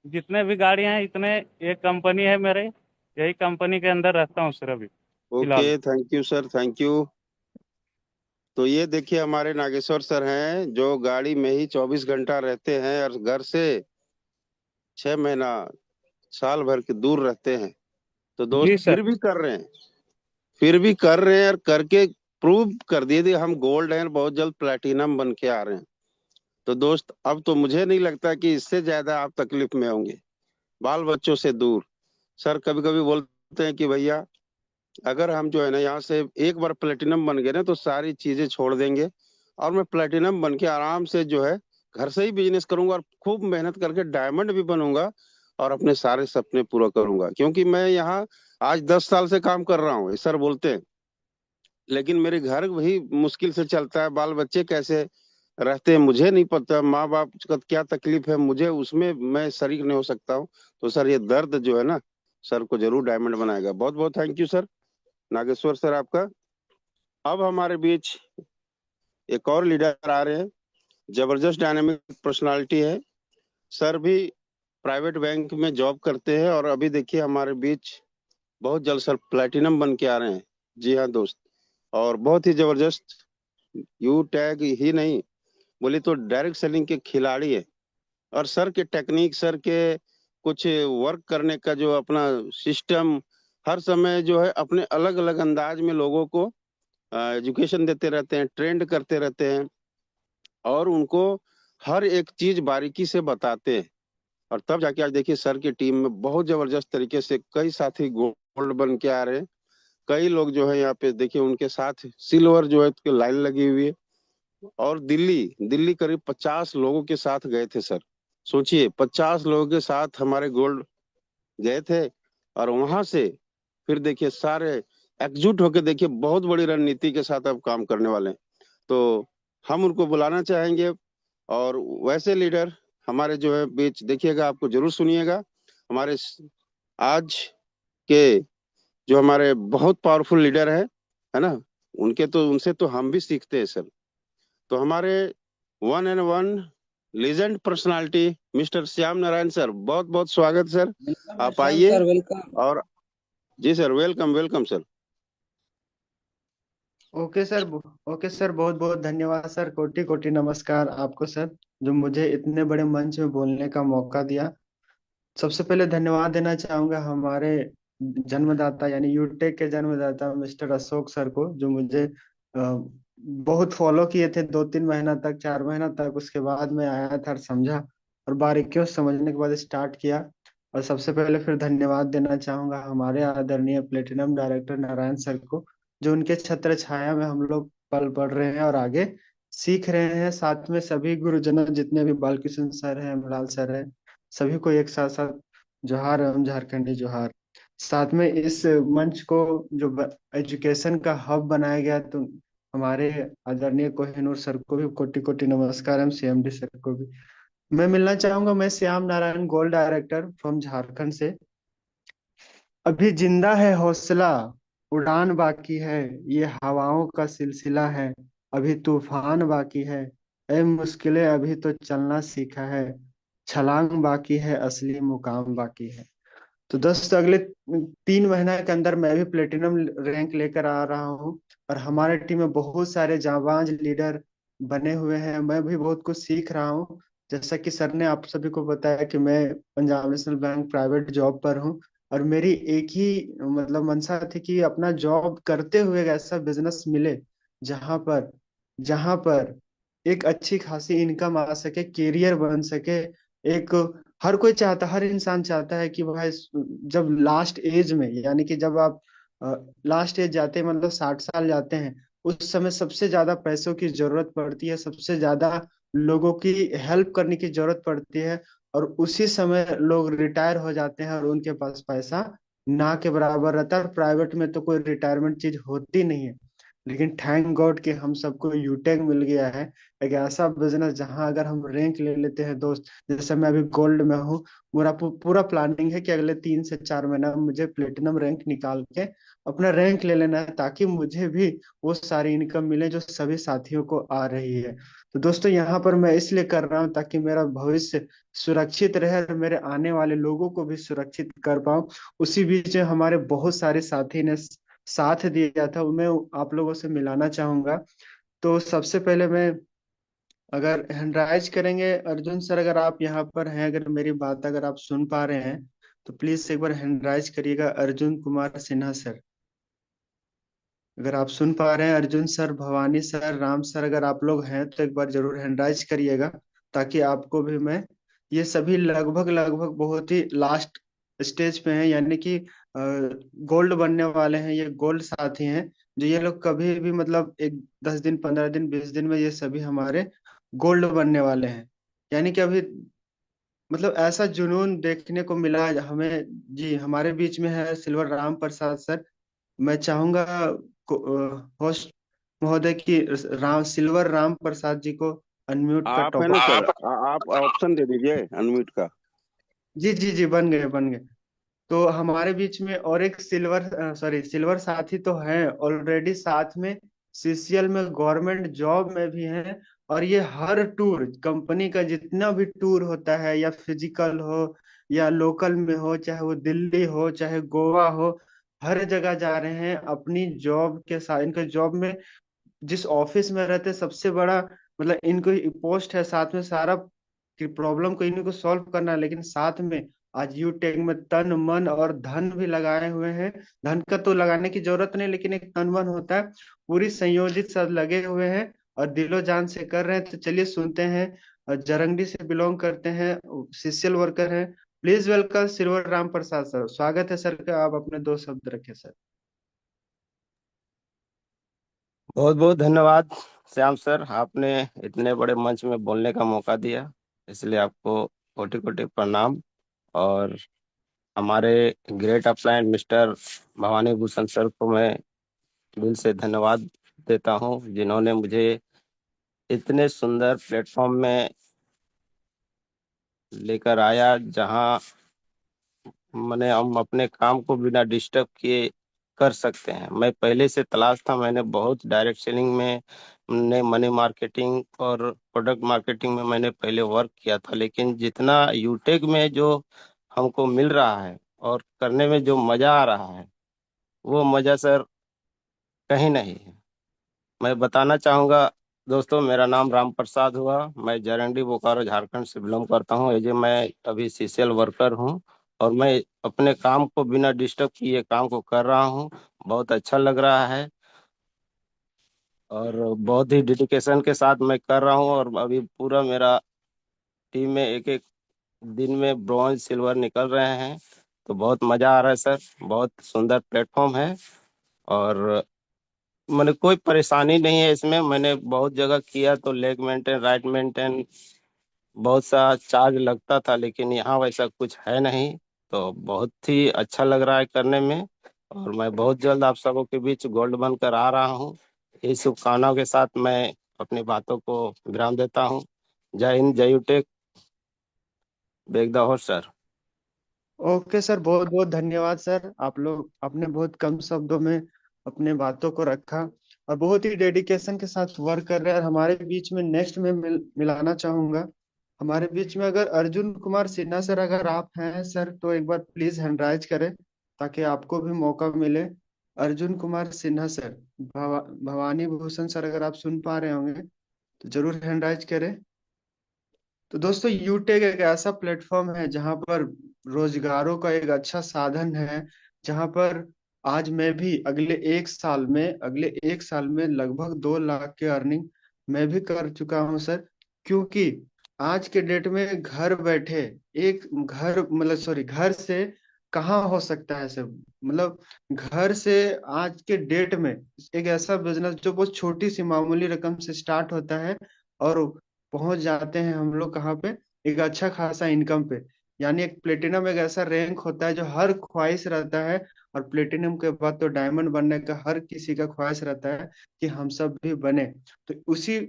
जितने भी गाड़ियां हैं इतने, ये कंपनी है मेरे, यही कंपनी के अंदर रहता हूँ सर अभी ओके, फिलहाल। Thank you sir, thank you. तो ये देखिए हमारे नागेश्वर सर हैं जो गाड़ी में ही 24 घंटा रहते हैं और घर से 6 महीना साल भर के दूर रहते हैं। तो दोस्त जी सर। फिर भी कर रहे हैं, फिर भी कर रहे हैं और करके प्रूव कर दिए थे हम गोल्ड हैं, बहुत जल्द प्लेटिनम बन के आ रहे हैं। तो दोस्त अब तो मुझे नहीं लगता कि इससे ज्यादा आप तकलीफ में होंगे, बाल बच्चों से दूर। सर कभी कभी बोलते हैं कि भैया अगर हम जो है ना यहाँ से एक बार प्लेटिनम बन गए ना तो सारी चीजें छोड़ देंगे और मैं प्लेटिनम बन के आराम से जो है घर से ही बिजनेस करूंगा और खूब मेहनत करके डायमंड भी बनूंगा और अपने सारे सपने पूरा करूंगा, क्योंकि मैं यहाँ आज 10 साल से काम कर रहा हूँ, ये सर बोलते हैं। लेकिन मेरे घर भी मुश्किल से चलता है, बाल बच्चे कैसे रहते हैं मुझे नहीं पता, माँ बाप का क्या तकलीफ है मुझे, उसमें मैं शरीक नहीं हो सकता हूँ। तो सर ये दर्द जो है ना, सर को जरूर डायमंड बनाएगा। बहुत बहुत thank you sir, Nageshwar sir आपका। अब हमारे बीच एक और लीडर आ रहे हैं, जबरदस्त डायनामिक पर्सनालिटी है। सर भी प्राइवेट बैंक में जॉब करते हैं और अभी देखिए हमारे बीच बहुत जल्द सर प्लेटिनम बन के आ रहे हैं। जी हाँ दोस्त, और बहुत ही जबरदस्त, यू टैग ही नहीं बोले तो डायरेक्ट सेलिंग के खिलाड़ी है। और सर के टेक्निक, सर के कुछ वर्क करने का जो अपना सिस्टम, हर समय जो है अपने अलग अलग अंदाज में लोगों को एजुकेशन देते रहते हैं, ट्रेंड करते रहते हैं और उनको हर एक चीज बारीकी से बताते हैं। और तब जाके आज देखिए सर की टीम में बहुत जबरदस्त तरीके से कई साथी गोल्ड बन के आ रहे हैं। कई लोग जो है यहाँ पे देखिए उनके साथ सिल्वर जो है उसकी लाइन लगी हुई है। और दिल्ली दिल्ली करीब 50 लोगों के साथ गए थे सर। सोचिए 50 लोगों के साथ हमारे गोल्ड गए थे और वहां से फिर देखिए सारे एकजुट होकर देखिए बहुत बड़ी रणनीति के साथ अब काम करने वाले हैं। तो हम उनको बुलाना चाहेंगे। और वैसे लीडर हमारे जो है बीच देखिएगा, आपको जरूर सुनिएगा। हमारे आज के जो हमारे बहुत पावरफुल लीडर है ना, उनके तो उनसे तो हम भी सीखते हैं सर। तो हमारे one and one legend personality mister Shyam Narayan sir, बहुत बहुत स्वागत सर, वेलकम आप श्याम आइए। Sir, welcome. और जी sir, welcome welcome sir. Okay sir. Okay sir, बहुत बहुत धन्यवाद सर। कोटि कोटि नमस्कार आपको सर, जो मुझे इतने बड़े मंच में बोलने का मौका दिया। सबसे पहले धन्यवाद देना चाहूंगा हमारे जन्मदाता यानी यूटेक के जन्मदाता मिस्टर अशोक सर को, जो मुझे बहुत फॉलो किए थे 2-3 महीना तक, 4 महीना तक। उसके बाद मैं आया था और समझा, और बारीकियों से समझने के बाद स्टार्ट किया। और सबसे पहले फिर धन्यवाद देना चाहूंगा हमारे आदरणीय प्लेटिनम डायरेक्टर नारायण सर को, जो उनके छत्र छाया में हम लोग पल पढ़ रहे हैं और आगे सीख रहे हैं। साथ में सभी गुरुजनों, जितने भी बालकृष्ण सर हैं, अमलाल सर हैं, सभी को एक साथ साथ जोहार एवं झारखंडी जोहार। साथ में इस मंच को जो एजुकेशन का हब बनाया गया, तो हमारे आदरणीय कोहिनूर सर को भी कोटि कोटि नमस्कार, एम सीएमडी सर को भी मैं मिलना चाहूंगा। मैं Shyam Narayan, gold director from Jharkhand से। अभी जिंदा है हौसला, उड़ान बाकी है, ये हवाओं का सिलसिला है, अभी तूफान बाकी है, ऐ मुश्किलें अभी तो चलना सीखा है, छलांग बाकी है, असली मुकाम बाकी है। तो दोस्तों, अगले 3 महीना के अंदर मैं भी प्लेटिनम रैंक लेकर आ रहा हूँ। और हमारे टीम में बहुत सारे जाबाज लीडर बने हुए हैं। मैं भी बहुत कुछ सीख रहा हूँ। जैसा कि सर ने आप सभी को बताया कि मैं Punjab national bank private job पर हूँ। और मेरी एक ही मतलब मंशा थी कि अपना जॉब करते हुए एक ऐसा बिजनेस मिले जहां पर जहां पर एक अच्छी खासी इनकम आ सके, कैरियर बन सके। एक हर कोई चाहता, हर इंसान चाहता है कि भाई जब लास्ट एज में, यानी कि जब आप लास्ट एज जाते हैं, मतलब 60 साल जाते हैं, उस समय सबसे ज्यादा पैसों की जरूरत पड़ती है, सबसे ज्यादा लोगों की हेल्प करने की जरूरत पड़ती है। और उसी समय लोग रिटायर हो जाते हैं और उनके पास पैसा ना के बराबर रहता है। और प्राइवेट में तो कोई रिटायरमेंट चीज होती नहीं है। लेकिन थैंक गॉड कि हम सबको यूटेक मिल गया है, एक ऐसा बिजनेस जहां अगर हम रैंक ले लेते हैं दोस्त। जैसे मैं अभी गोल्ड में हूँ, पूरा पूरा प्लानिंग है कि अगले 3 से 4 महीना में मुझे प्लेटिनम रैंक निकाल के अपना रैंक ले लेना है, ताकि मुझे भी वो सारी इनकम मिले जो सभी साथियों को आ रही है। तो दोस्तों, यहाँ पर मैं इसलिए कर रहा हूँ ताकि मेरा भविष्य सुरक्षित रहे और मेरे आने वाले लोगों को भी सुरक्षित कर पाऊँ। उसी बीच में हमारे बहुत सारे साथी ने साथ दिया था, मैं आप लोगों से मिलाना चाहूंगा। तो सबसे पहले मैं, अगर हैंडराइज करेंगे अर्जुन सर, अगर आप यहाँ पर हैं, अगर मेरी बात अगर आप सुन पा रहे हैं, तो प्लीज एक बार हैंडराइज करिएगा, अर्जुन कुमार सिन्हा सर। अगर आप सुन पा रहे हैं Arjun sir, Bhavani sir, Ram sir, अगर आप लोग हैं तो एक बार जरूर हैंडराइज करिएगा, ताकि आपको भी मैं, ये सभी लगभग लगभग बहुत ही लास्ट स्टेज पे हैं, यानी कि गोल्ड बनने वाले हैं। ये गोल्ड साथी हैं, जो ये लोग कभी भी मतलब एक 10 दिन, 15 दिन, 20 दिन में ये सभी हमारे गोल्ड बनने वाले हैं। यानी कि अभी मतलब ऐसा जुनून देखने को मिला है हमें। जी, हमारे बीच में है सिल्वर राम प्रसाद सर। मैं चाहूंगा होस्ट महोदय की सिल्वर राम प्रसाद जी को अनम्यूट का आप है ना टॉपिक सर, आप। आप ऑप्शन दे दीजिए अनम्यूट का। जी जी जी, बन गए बन गए। तो हमारे बीच में और एक सिल्वर साथी तो हैं ऑलरेडी, साथ में सीसीएल में गवर्नमेंट जॉब में भी हैं। और ये हर टूर, कंपनी का जितना भी टूर होता है, या फिजिकल हो या लोकल में हो, चाहे वो दिल्ली हो चाहे गोवा हो, हर जगह जा रहे हैं अपनी जॉब के साथ। इनका जॉब में जिस ऑफिस में रहते हैं, सबसे बड़ा मतलब इनको पोस्ट है, साथ में सारा कि प्रॉब्लम को इन्हीं को सॉल्व करना है। लेकिन साथ में आज यूटेक में तन मन और धन भी लगाए हुए हैं। धन का तो लगाने की जरूरत नहीं, लेकिन एक तन मन होता है, पूरी संयोजित सब लगे हुए हैं और दिलो जान से कर रहे हैं। तो चलिए सुनते हैं। जरंगडी से बिलोंग करते हैं, सोशल वर्कर हैं। Please welcome silver Ram Prasad sir. स्वागत है सर का, आप अपने 2 शब्द रखें सर। बहुत बहुत धन्यवाद श्याम सर, आपने इतने बड़े मंच में बोलने का मौका दिया, इसलिए आपको कोटि कोटि प्रणाम। और हमारे great upline mister Bhavani Bhushan sir को मैं दिल से धन्यवाद देता हूं, जिन्होंने मुझे इतने सुंदर प्लेटफॉर्म में लेकर आया, जहां मैंने हम अपने काम को बिना डिस्टर्ब किए कर सकते हैं। मैं पहले से तलाश था, मैंने बहुत डायरेक्ट सेलिंग में ने मनी मार्केटिंग और प्रोडक्ट मार्केटिंग में मैंने पहले वर्क किया था, लेकिन जितना यूटेक में जो हमको मिल रहा है और करने में जो मजा आ रहा है, वो मजा सर कहीं नहीं है। मैं बताना चाहूंगा दोस्तों, मेरा नाम राम प्रसाद हुआ, मैं जरंडी बोकारो झारखंड से बिलोंग करता हूँ। ये जो मैं अभी सीसीएल वर्कर हूँ, और मैं अपने काम को बिना डिस्टर्ब किए काम को कर रहा हूँ, बहुत अच्छा लग रहा है। और बहुत ही डेडिकेशन के साथ मैं कर रहा हूँ। और अभी पूरा मेरा टीम में एक एक दिन में ब्रॉन्ज सिल्वर निकल रहे हैं। तो बहुत मजा आ रहा है सर, बहुत सुंदर प्लेटफॉर्म है। और मैंने कोई परेशानी नहीं है इसमें। मैंने बहुत जगह किया तो लेग मेंटेन, राइट मेंटेन, बहुत सा चार्ज लगता था, लेकिन यहाँ वैसा कुछ है नहीं। तो बहुत ही अच्छा लग रहा है करने में। और मैं बहुत जल्द आप सबों के बीच गोल्ड बनकर आ रहा हूँ। इस शुभकामनाओं के साथ मैं अपनी बातों को विराम देता हूँ। जय हिंद, जय UTech, beg the horse sir. Okay sir, बहुत बहुत धन्यवाद सर। आप लोग आपने बहुत कम शब्दों में अपने बातों को रखा और बहुत ही डेडिकेशन के साथ वर्क कर रहे हैं। और हमारे बीच में नेक्स्ट में मिलाना चाहूंगा। हमारे बीच में अगर अर्जुन कुमार सिन्हा सर अगर आप हैं सर, तो एक बार प्लीज हैंड राइज करें ताकि आपको भी मौका मिले। अर्जुन कुमार सिन्हा सर, भवानी भूषण सर, अगर आप सुन पा रहे होंगे तो जरूर हैंड राइज करें। तो दोस्तों, यूटेक एक ऐसा प्लेटफॉर्म है जहां पर रोजगारों का एक अच्छा साधन है। जहां पर आज मैं भी अगले एक साल में लगभग 2 लाख के अर्निंग मैं भी कर चुका हूं सर। क्योंकि आज के डेट में घर बैठे एक घर मतलब सॉरी घर से कहाँ हो सकता है सर। मतलब घर से आज के डेट में एक ऐसा बिजनेस जो बहुत छोटी सी मामूली रकम से स्टार्ट होता है और पहुंच जाते हैं हम लोग कहाँ पे, एक अच्छा खासा इनकम पे। यानी एक प्लेटिनम एक ऐसा रैंक होता है जो हर ख्वाहिश रहता है। और प्लेटिनम के बाद तो डायमंड बनने का हर किसी का ख्वाहिश रहता है कि हम सब भी बने। तो उसी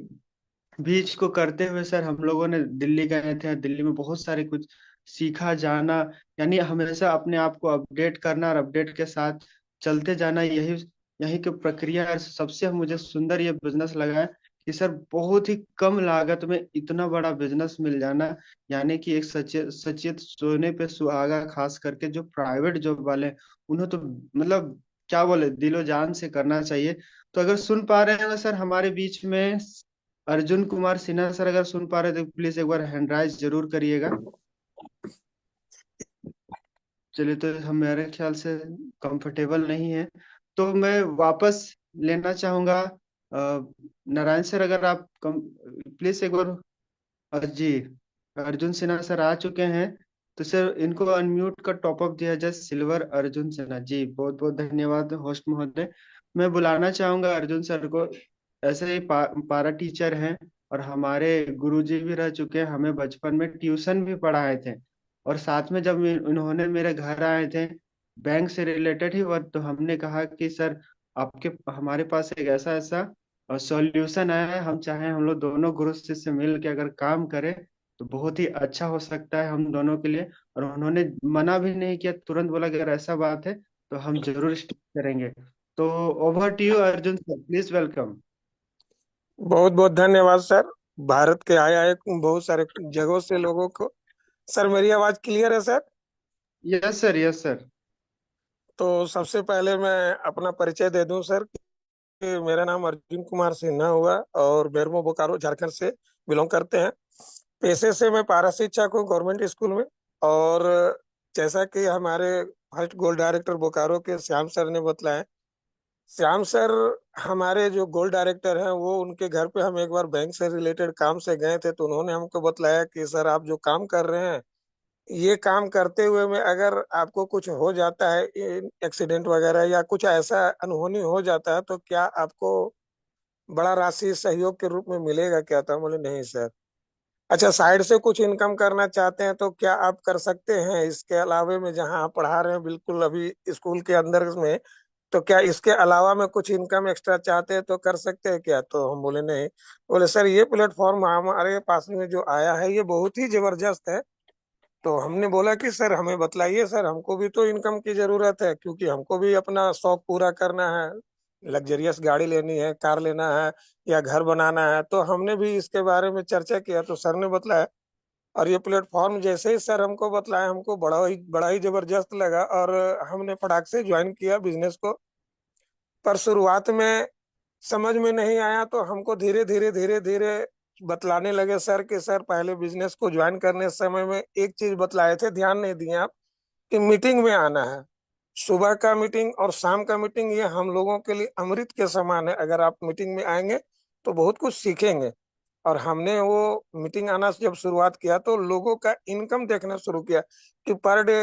बीच को करते हुए सर हम लोगों ने दिल्ली गए थे। दिल्ली में बहुत सारे कुछ सीखा जाना, यानी हमेशा अपने आप को अपडेट करना और अपडेट के साथ चलते जाना, यही यही की प्रक्रिया है। सबसे मुझे सुंदर ये बिजनेस लगा है कि सर बहुत ही कम लागत में इतना बड़ा बिजनेस मिल जाना। यानी कि एक सचेत सचेत सोने पे सुहागा, खास करके जो प्राइवेट जॉब वाले हैं, उन्हें तो मतलब क्या बोले, दिलो जान से करना चाहिए। तो अगर सुन पा रहे हैं ना सर हमारे बीच में अर्जुन कुमार सिन्हा सर, अगर सुन पा रहे तो प्लीज एक बार हैंड राइज जरूर करिएगा। चलिए, तो हम मेरे ख्याल से कंफर्टेबल नहीं है, तो मैं वापस लेना चाहूंगा। नारायण सर, अगर आप प्लीज एक बार जी, अर्जुन सिन्हा सर आ चुके हैं। तो सर इनको अनम्यूट का टॉपअप दिया जाए। सिल्वर अर्जुन सिन्हा जी, बहुत बहुत धन्यवाद होस्ट महोदय। मैं बुलाना चाहूंगा अर्जुन सर को। ऐसे ही पारा टीचर हैं और हमारे गुरुजी भी रह चुके हैं, हमें बचपन में ट्यूशन भी पढ़ाए थे। और साथ में जब इन्होंने मेरे घर आए थे, बैंक से रिलेटेड ही, और तो हमने कहा कि सर आपके हमारे पास एक ऐसा ऐसा सॉल्यूशन आया है, हम चाहें हम लोग दोनों गुरु शिष्य मिल के अगर काम करें तो बहुत ही अच्छा हो सकता है हम दोनों के लिए। और उन्होंने मना भी नहीं किया, तुरंत बोला कि अगर ऐसा बात है तो हम जरूर स्टार्ट करेंगे। तो over to you Arjun sir, please welcome. बहुत बहुत धन्यवाद सर। भारत के आए आए बहुत सारे जगहों से लोगों को। सर मेरी आवाज क्लियर है sir? Yes sir, yes sir. तो सबसे पहले मैं अपना परिचय दे दूं सर कि मेरा नाम अर्जुन कुमार सिन्हा हुआ और बेरमो बोकारो झारखंड से बिलोंग करते हैं। पेशे से मैं पारा शिक्षक हूँ गवर्नमेंट स्कूल में। और जैसा कि हमारे फर्स्ट गोल्ड डायरेक्टर बोकारो के श्याम सर ने बतलाया, श्याम सर हमारे जो गोल्ड डायरेक्टर हैं, वो उनके घर पे हम एक बार बैंक से रिलेटेड काम से गए थे। तो उन्होंने हमको बतलाया कि सर आप जो काम कर रहे हैं, ये काम करते हुए में अगर आपको कुछ हो जाता है, एक्सीडेंट वगैरह या कुछ ऐसा अनहोनी हो जाता है, तो क्या आपको बड़ा राशि सहयोग के रूप में मिलेगा क्या? था बोले नहीं सर। अच्छा, साइड से कुछ इनकम करना चाहते हैं तो क्या आप कर सकते हैं इसके अलावे में, जहां आप पढ़ा रहे हैं बिल्कुल अभी स्कूल के अंदर में, तो क्या इसके अलावा में कुछ इनकम एक्स्ट्रा चाहते हैं तो कर सकते हैं क्या? तो हम बोले नहीं। बोले सर ये प्लेटफॉर्म हमारे पास में जो आया है ये बहुत ही जबरदस्त है। तो हमने बोला कि सर हमें बतलाइए सर, हमको भी तो इनकम की जरूरत है, क्योंकि हमको भी अपना शौक पूरा करना है। लग्जरियस गाड़ी लेनी है, कार लेना है या घर बनाना है। तो हमने भी इसके बारे में चर्चा किया तो सर ने बतलाया। और ये प्लेटफॉर्म जैसे ही सर हमको बतलाया, हमको बड़ा ही जबरदस्त लगा और हमने फटाक से ज्वाइन किया बिजनेस को। पर शुरुआत में समझ में नहीं आया तो हमको धीरे धीरे धीरे धीरे बतलाने लगे सर कि सर पहले बिजनेस को ज्वाइन करने समय में एक चीज बतलाए थे, ध्यान नहीं दिए आप, कि मीटिंग में आना है। सुबह का मीटिंग और शाम का मीटिंग ये हम लोगों के लिए अमृत के समान है। अगर आप मीटिंग में आएंगे तो बहुत कुछ सीखेंगे। और हमने वो मीटिंग आना जब शुरुआत किया तो लोगों का इनकम देखना शुरू किया कि पर डे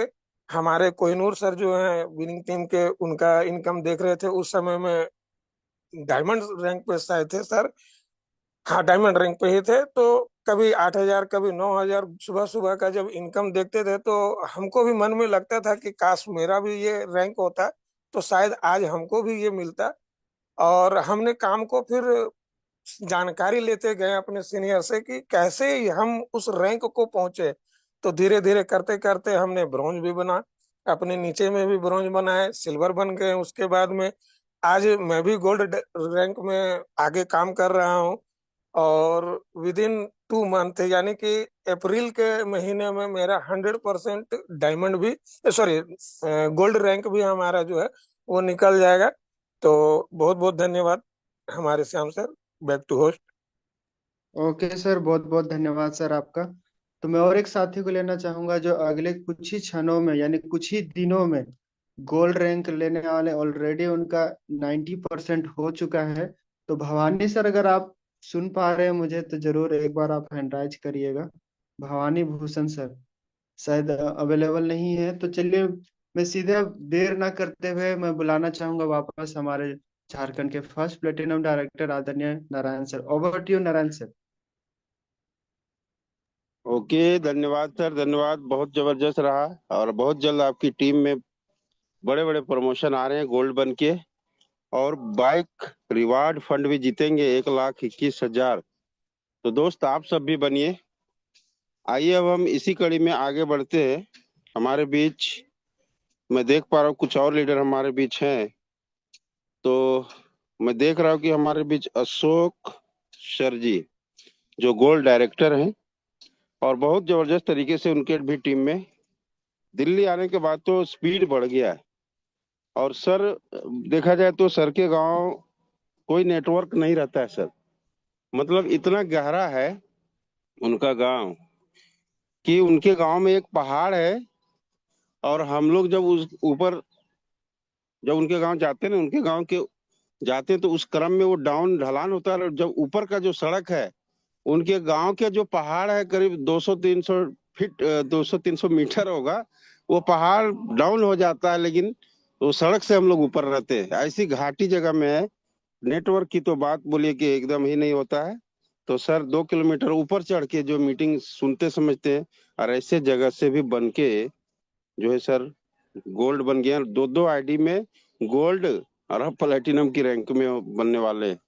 हमारे कोहिनूर सर जो हैं विनिंग टीम के, उनका इनकम देख रहे थे। उस समय में डायमंड रैंक पे शायद थे सर। हाँ, डायमंड रैंक पे ही थे। तो कभी 8,000 कभी 9,000 सुबह सुबह का जब इनकम देखते थे तो हमको भी मन में लगता था कि काश मेरा भी ये रैंक होता तो शायद आज हमको भी ये मिलता। और हमने काम को फिर जानकारी लेते गए अपने सीनियर से कि कैसे हम उस रैंक को पहुंचे। तो धीरे धीरे करते करते हमने ब्रॉन्ज भी बना, अपने नीचे में भी ब्रॉन्ज बनाए, सिल्वर बन गए। उसके बाद में आज मैं भी गोल्ड रैंक में आगे काम कर रहा हूँ। और विद इन 2 मंथ यानी कि अप्रैल के महीने में मेरा 100% डायमंड भी, सॉरी, गोल्ड रैंक भी हमारा जो है वो निकल जाएगा। तो बहुत बहुत धन्यवाद हमारे Shyam sir. Back to host. Okay sir, बहुत बहुत धन्यवाद सर आपका। तो मैं और एक साथी को लेना चाहूंगा जो अगले कुछ ही क्षणों में यानी कुछ ही दिनों में गोल्ड रैंक लेने वाले, ऑलरेडी उनका 90% हो चुका है। तो भवानी सर, अगर आप सुन पा रहे हैं मुझे तो जरूर एक बार आप हैंड राइज करिएगा। भवानी भूषण सर शायद अवेलेबल नहीं है, तो चलिए मैं सीधे देर ना करते हुए मैं बुलाना चाहूंगा वापस हमारे झारखंड के फर्स्ट प्लेटिनम डायरेक्टर आदरणीय Narayan sir. Over to you Narayan sir. Okay, धन्यवाद सर, धन्यवाद। बहुत जबरदस्त रहा और बहुत जल्द आपकी टीम में बड़े बड़े प्रमोशन आ रहे हैं गोल्ड बन के, और बाइक रिवार्ड फंड भी जीतेंगे 1,21,000। तो दोस्त आप सब भी बनिए। आइए अब हम इसी कड़ी में आगे बढ़ते हैं। हमारे बीच मैं देख पा रहा हूँ कुछ और लीडर हमारे बीच हैं। तो मैं देख रहा हूँ कि हमारे बीच अशोक सर जी जो गोल्ड डायरेक्टर हैं, और बहुत जबरदस्त तरीके से उनके भी टीम में दिल्ली आने के बाद तो स्पीड बढ़ गया है। और सर, देखा जाए तो सर के गांव कोई नेटवर्क नहीं रहता है सर। मतलब इतना गहरा है उनका गांव कि उनके गांव में एक पहाड़ है, और हम लोग जब उस ऊपर जब उनके गांव जाते हैं ना, उनके गांव के जाते हैं तो उस क्रम में वो डाउन ढलान होता है, और जब ऊपर का जो सड़क है, उनके गांव के जो पहाड़ है करीब 200-300 फीट, 200-300 मीटर होगा, वो पहाड़ डाउन हो जाता है, लेकिन वो सड़क से हम लोग ऊपर रहते हैं। ऐसी घाटी जगह में है। नेटवर्क की तो बात बोलिए कि एकदम ही नहीं होता है। तो सर 2 किलोमीटर ऊपर चढ़ के जो मीटिंग सुनते समझते हैं, और ऐसे जगह से भी बन के जो है सर गोल्ड बन गया। 2-2 आईडी में गोल्ड और अब प्लेटिनम की रैंक में बनने वाले हैं।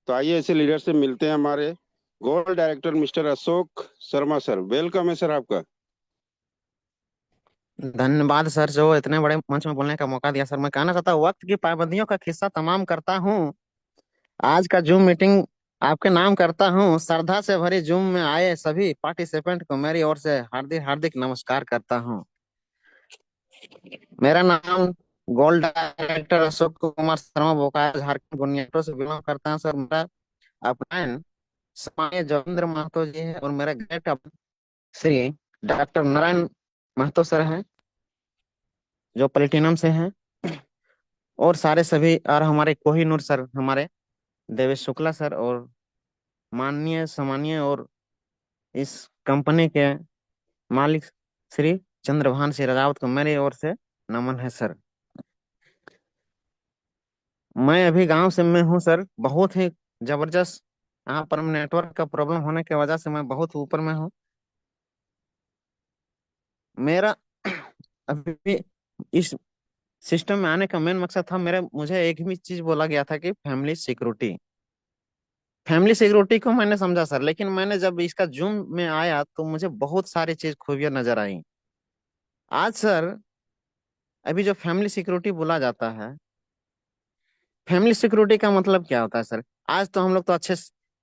तो आइए ऐसे लीडर से मिलते हैं। हमारे gold director mister Ashok Sharma sir, welcome है सर आपका। धन्यवाद सर जो इतने बड़े मंच में बोलने का मौका दिया। सर मैं कहना चाहता हूँ वक्त की पाबंदियों का खिस्सा तमाम करता हूँ। आज का जूम मीटिंग आपके नाम करता हूँ। श्रद्धा से भरी जूम में आए सभी पार्टिसिपेंट को मेरी ओर से हार्दिक हार्दिक नमस्कार करता हूँ। मेरा नाम गोल्ड डायरेक्टर अशोक कुमार शर्मा बोकारो झारखंड गुनियाटो से बिलोंग करता हूँ। सर मेरा अपलाइन सम्मानीय जोगिंद्र महतो जी है, और मेरा great Shri doctor Narayan Mahato sir हैं जो प्लेटिनम से हैं, और सारे सभी, और हमारे कोहिनूर सर, हमारे देवेश शुक्ला सर, और माननीय सम्मानीय और इस कंपनी के मालिक श्री चंद्रभान सिंह रावत को मेरी ओर से नमन है सर। मैं अभी गांव से में हूँ सर। बहुत ही जबरदस्त यहाँ पर नेटवर्क का प्रॉब्लम होने की वजह से मैं बहुत ऊपर में हूँ। मेरा अभी इस सिस्टम में आने का मेन मकसद था, मेरे मुझे एक ही चीज बोला गया था कि फैमिली सिक्योरिटी। फैमिली सिक्योरिटी को मैंने समझा सर, लेकिन मैंने जब इसका जूम में आया तो मुझे बहुत सारी चीज खूबियां नजर आई। आज सर अभी जो फैमिली सिक्योरिटी बोला जाता है, फैमिली सिक्योरिटी का मतलब क्या होता है सर? आज तो हम लोग तो अच्छे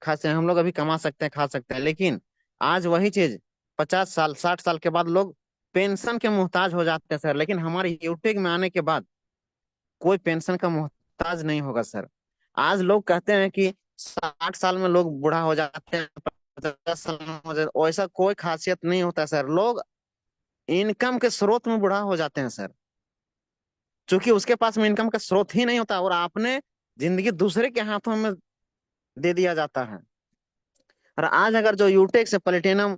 खासे हैं, हम लोग अभी कमा सकते हैं, खा सकते हैं, लेकिन आज वही चीज 50 साल 60 साल के बाद लोग पेंशन के मोहताज हो जाते हैं सर। लेकिन हमारे यूट्यूब में आने के बाद कोई पेंशन का मोहताज नहीं होगा सर। आज लोग कहते हैं कि 60 साल में लोग बूढ़ा हो जाते हैं, 50 साल में हो जाते, वैसा कोई खासियत नहीं होता सर। लोग इनकम के स्रोत में बूढ़ा हो जाते हैं सर। चूंकि उसके पास में इनकम का स्रोत ही नहीं होता और आपने जिंदगी दूसरे के हाथों में दे दिया जाता है। और आज अगर जो यूटेक से प्लेटिनम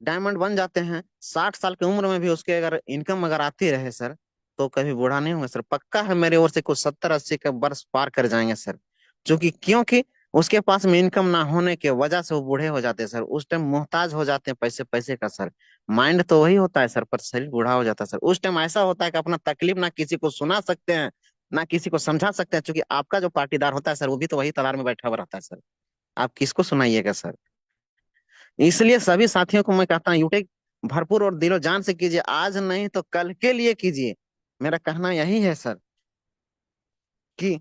डायमंड बन जाते हैं, 60 साल की उम्र में भी उसके अगर इनकम अगर आती रहे सर, तो कभी बूढ़ा नहीं होंगे सर। पक्का है मेरी ओर से कुछ 70-80 के वर्ष पार कर जाएंगे सर। क्योंकि उसके पास में इनकम ना होने के वजह से वो बूढ़े हो जाते हैं सर। उस टाइम मोहताज हो जाते हैं पैसे पैसे का सर। माइंड तो वही होता है सर, पर शरीर बूढ़ा हो जाता है सर। उस टाइम ऐसा होता है कि अपना तकलीफ ना किसी को सुना सकते हैं, ना किसी को समझा सकते हैं, क्योंकि आपका जो पाटीदार होता है सर, वो भी तो वही तलार में बैठा हुआ रहता है सर। आप किसको सुनाइएगा सर। इसलिए सभी साथियों को मैं कहता हूँ, यूटेक भरपूर और दिलो जान से कीजिए, आज नहीं तो कल के लिए कीजिए। मेरा कहना यही है सर कि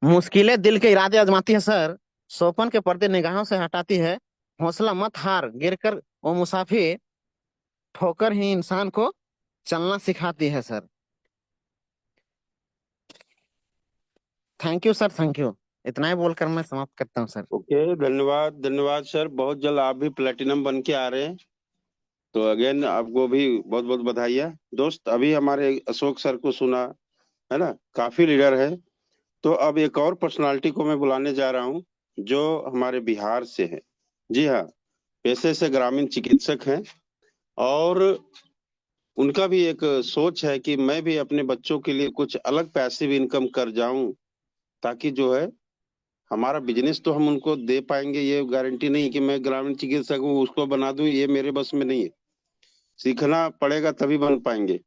मुश्किलें दिल के इरादे आजमाती है सर, सोपन के पर्दे निगाहों से हटाती है। हौसला मत हार, गिरकर वो मुसाफिर, ठोकर ही इंसान को चलना सिखाती है sir. Thank you sir, thank you. इतना ही बोलकर मैं समाप्त करता हूँ सर। ओके, धन्यवाद धन्यवाद सर। बहुत जल्द आप भी प्लेटिनम बन के आ रहे हैं, तो अगेन आपको भी बहुत बहुत बधाई है दोस्त। अभी हमारे अशोक सर को सुना है ना, काफी लीडर है। तो अब एक और पर्सनालिटी को मैं बुलाने जा रहा हूँ जो हमारे बिहार से है। जी हाँ, पेशे से ग्रामीण चिकित्सक हैं और उनका भी एक सोच है कि मैं भी अपने बच्चों के लिए कुछ अलग पैसिव इनकम कर जाऊं, ताकि जो है हमारा बिजनेस तो हम उनको दे पाएंगे, ये गारंटी नहीं कि मैं ग्रामीण चिकित्सक हूँ उसको बना दूं, ये मेरे बस में नहीं है। सीखना पड़ेगा तभी बन पाएंगे।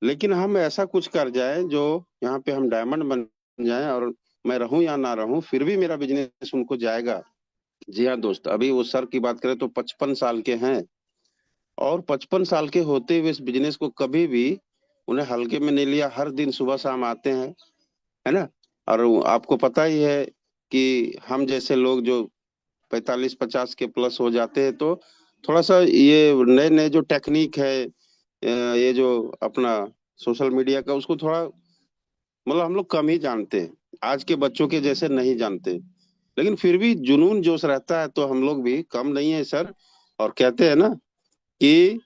लेकिन हम ऐसा कुछ कर जाए जो यहाँ पे हम डायमंड बन जाए, और मैं रहूं या ना रहूं फिर भी मेरा बिजनेस उनको जाएगा। जी हाँ दोस्त, अभी वो सर की बात करें तो 55 साल के हैं, और 55 साल के होते हुए इस बिजनेस को कभी भी उन्हें हल्के में नहीं लिया। हर दिन सुबह शाम आते हैं, है ना। और आपको पता ही है कि हम जैसे लोग जो 45-50 के प्लस हो जाते हैं, तो थोड़ा सा ये नए नए जो टेक्निक है, ये जो अपना सोशल मीडिया का, उसको थोड़ा मतलब हम लोग कम ही जानते हैं, आज के बच्चों के जैसे नहीं जानते। लेकिन फिर भी जुनून जोश रहता है, तो हम लोग भी कम नहीं है सर। और कहते हैं ना कि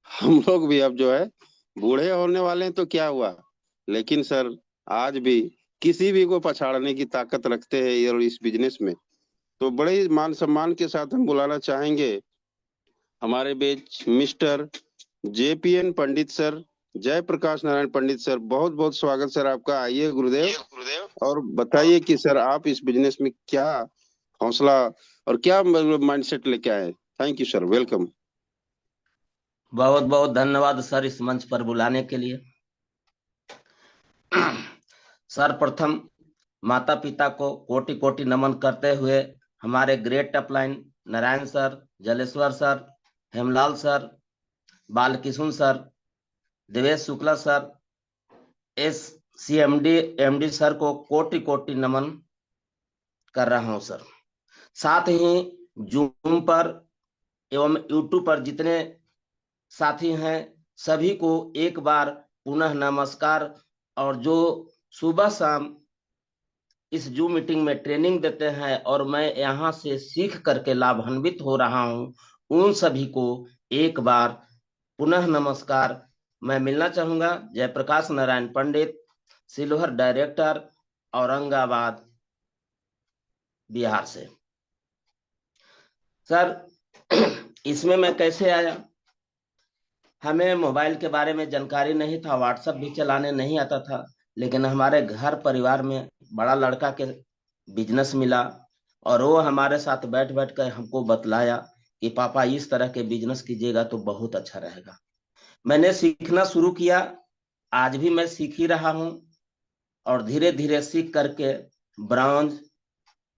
हम लोग भी अब जो है बूढ़े होने वाले हैं, तो क्या हुआ, लेकिन सर आज भी किसी भी को पछाड़ने की ताकत रखते हैं और इस बिजनेस में। तो बड़े ही मान सम्मान के साथ हम बुलाना चाहेंगे हमारे बीच मिस्टर JPN पंडित सर, जय प्रकाश नारायण पंडित सर। बहुत बहुत स्वागत सर आपका। आइए गुरुदेव, और बताइए कि सर आप इस बिजनेस में क्या हौसला और क्या माइंडसेट लेके आए। Thank you sir, welcome. बहुत बहुत धन्यवाद सर इस मंच पर बुलाने के लिए। सर प्रथम माता पिता को कोटि कोटि नमन करते हुए हमारे great upline Narayan sir, Jaleshwar sir, Hemlal sir, Balkishun sir, Devesh Shukla sir, MD sir को कोटि कोटि नमन कर रहा हूं सर। साथ ही जूम पर एवं यूट्यूब पर जितने साथी हैं सभी को एक बार पुनः नमस्कार। और जो सुबह शाम इस जूम मीटिंग में ट्रेनिंग देते हैं और मैं यहाँ से सीख करके लाभान्वित हो रहा हूँ, उन सभी को एक बार पुनः नमस्कार। मैं मिलना चाहूंगा जयप्रकाश नारायण पंडित, सिल्वर डायरेक्टर, औरंगाबाद, बिहार से। सर इसमें मैं कैसे आया, हमें मोबाइल के बारे में जानकारी नहीं था, व्हाट्सएप भी चलाने नहीं आता था, लेकिन हमारे घर परिवार में बड़ा लड़का के बिजनेस मिला और वो हमारे साथ बैठ बैठ कर हमको बतलाया कि पापा इस तरह के बिजनेस कीजिएगा तो बहुत अच्छा रहेगा। मैंने सीखना शुरू किया, आज भी मैं सीख ही रहा हूँ, और धीरे धीरे सीख करके ब्रॉन्ज,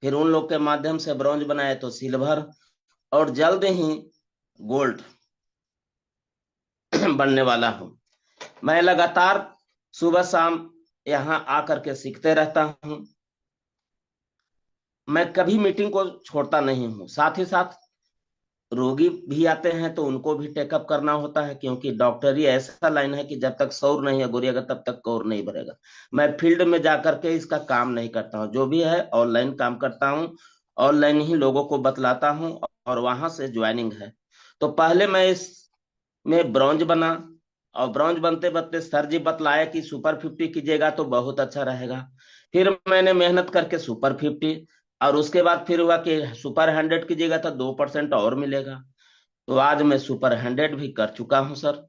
फिर उन लोग के माध्यम से ब्रॉन्ज बनाए तो सिल्वर, और जल्द ही गोल्ड बनने वाला हूं। मैं लगातार सुबह शाम यहाँ आकर के सीखते रहता हूं। मैं कभी मीटिंग को छोड़ता नहीं हूं। साथ ही साथ रोगी भी आते हैं तो उनको भी टेकअप करना होता है, क्योंकि डॉक्टरी ऐसा लाइन है कि जब तक सौर नहीं अगोरिएगा तब तक कौर नहीं भरेगा। मैं फील्ड में जाकर के इसका काम नहीं करता हूँ, जो भी है ऑनलाइन काम करता हूँ, ऑनलाइन ही लोगों को बतलाता हूँ और वहां से ज्वाइनिंग है। तो पहले मैं इसमें ब्रॉन्ज बना, और ब्रॉन्ज बनते बनते सर जी बतलाया कि सुपर 50 कीजिएगा तो बहुत अच्छा रहेगा। फिर मैंने मेहनत करके सुपर 50, और उसके बाद फिर हुआ कि सुपर 100 कीजिएगा तो 2% और मिलेगा। तो आज मैं सुपर 100 भी कर चुका हूं सर।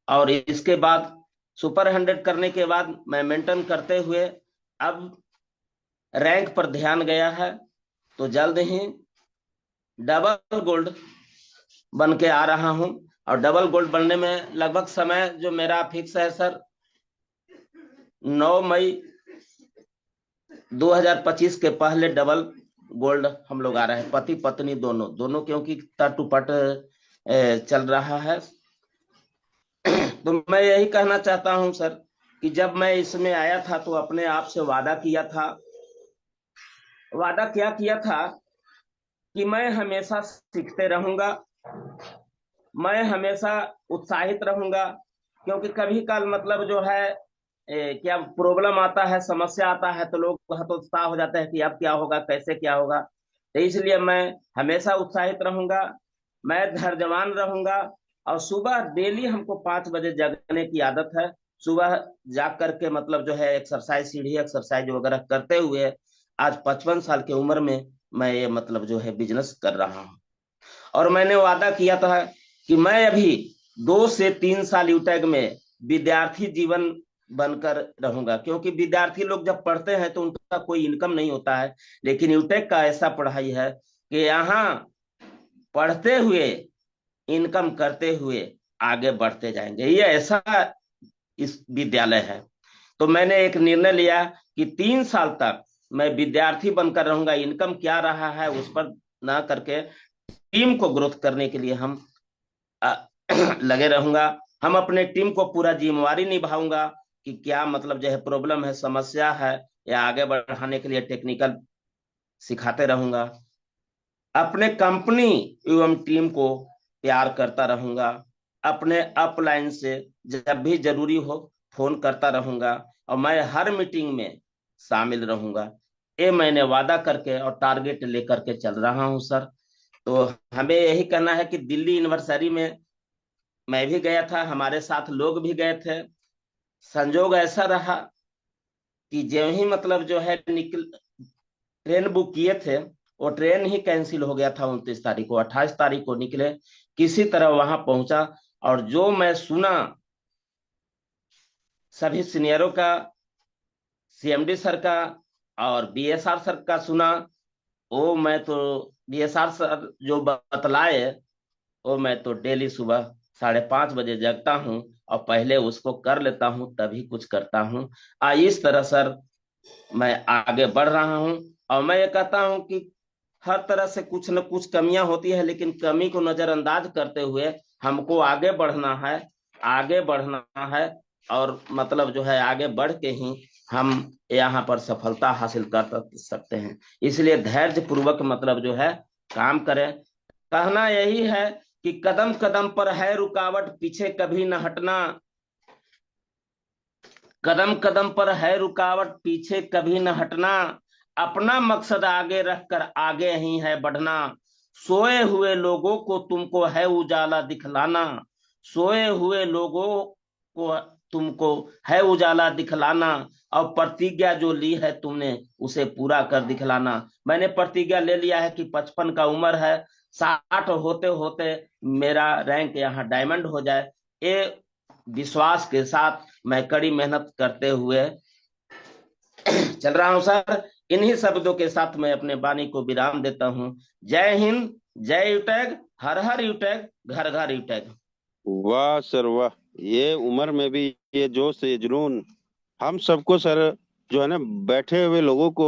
और इसके बाद सुपर 100 करने के बाद मैं मेंटेन करते हुए अब रैंक पर ध्यान गया है, तो जल्द ही डबल गोल्ड बन के आ रहा हूं। और डबल गोल्ड बनने में लगभग समय जो मेरा फिक्स है सर, 9 मई 2025 के पहले डबल गोल्ड हम लोग आ रहे हैं, पति पत्नी दोनों दोनों, क्योंकि तट पट चल रहा है। तो मैं यही कहना चाहता हूं सर कि जब मैं इसमें आया था तो अपने आप से वादा किया था। वादा क्या किया था कि मैं हमेशा सीखते रहूंगा, मैं हमेशा उत्साहित रहूंगा, क्योंकि कभी काल मतलब जो है क्या प्रॉब्लम आता है, समस्या आता है, तो लोग हतोत्साह हो जाते हैं कि अब क्या होगा, कैसे क्या होगा। तो इसलिए मैं हमेशा उत्साहित रहूंगा, मैं धैर्यवान रहूंगा। और सुबह डेली हमको 5 बजे जगने की आदत है। सुबह जाग करके मतलब जो है एक्सरसाइज, सीढ़ी एक्सरसाइज वगैरह करते हुए आज 55 साल की उम्र में मैं ये मतलब जो है बिजनेस कर रहा हूँ। और मैंने वादा किया था कि मैं अभी 2 से 3 साल यूटेक में विद्यार्थी जीवन बनकर रहूंगा, क्योंकि विद्यार्थी लोग जब पढ़ते हैं तो उनका कोई इनकम नहीं होता है। लेकिन यूटेक का ऐसा पढ़ाई है कि यहाँ पढ़ते हुए इनकम करते हुए आगे बढ़ते जाएंगे, ये ऐसा इस विद्यालय है। तो मैंने एक निर्णय लिया कि 3 साल तक मैं विद्यार्थी बनकर रहूंगा। इनकम क्या रहा है उस पर ना करके टीम को ग्रोथ करने के लिए हम लगे रहूंगा। हम अपने टीम को पूरा जिम्मेवारी निभाऊंगा कि क्या मतलब जो है प्रॉब्लम है, समस्या है, या आगे बढ़ाने के लिए टेक्निकल सिखाते रहूंगा। अपने कंपनी एवं टीम को प्यार करता रहूंगा। अपने अपलाइन से जब भी जरूरी हो फोन करता रहूंगा, और मैं हर मीटिंग में शामिल रहूंगा। ये मैंने वादा करके और टारगेट लेकर के चल रहा हूं सर। तो हमें यही करना है कि दिल्ली यूनिवर्सिटी में मैं भी गया था, हमारे साथ लोग भी गए थे। संजोग ऐसा रहा कि जो ही मतलब जो है ट्रेन बुक किए थे, वो ट्रेन ही कैंसिल हो गया था 29 तारीख को। 28 तारीख को निकले, किसी तरह वहां पहुंचा। और जो मैं सुना सभी सीनियरों का, सीएमडी सर का और बीएसआर सर का सुना, वो मैं तो बीएसआर सर जो बतलाए वो मैं तो डेली सुबह 5:30 बजे जगता हूँ और पहले उसको कर लेता हूँ, तभी कुछ करता हूँ। इस तरह सर मैं आगे बढ़ रहा हूँ। और मैं ये कहता हूँ कि हर तरह से कुछ न कुछ कमियां होती है, लेकिन कमी को नजरअंदाज करते हुए हमको आगे बढ़ना है, आगे बढ़ना है। और मतलब जो है आगे बढ़ के ही हम यहाँ पर सफलता हासिल कर सकते हैं। इसलिए धैर्य पूर्वक मतलब जो है काम करें। कहना यही है कि कदम कदम पर है रुकावट, पीछे कभी न हटना। कदम कदम पर है रुकावट, पीछे कभी न हटना। अपना मकसद आगे रखकर आगे ही है बढ़ना। सोए हुए लोगों को तुमको है उजाला दिखलाना। सोए हुए लोगों को तुमको है उजाला दिखलाना। और प्रतिज्ञा जो ली है तुमने उसे पूरा कर दिखलाना। मैंने प्रतिज्ञा ले लिया है कि 55 का उम्र है, 60 होते होते मेरा रैंक यहाँ डायमंड हो जाए। ये विश्वास के साथ मैं कड़ी मेहनत करते हुए चल रहा हूं सर। इन्हीं शब्दों के साथ मैं अपने वाणी को विराम देता हूं। जय हिंद, जय यूटैग, हर हर यूटैग, घर घर यूटैग। वाह सर वाह, ये उम्र में भी ये जोश, ये जुनून हम सबको सर जो है ना बैठे हुए लोगों को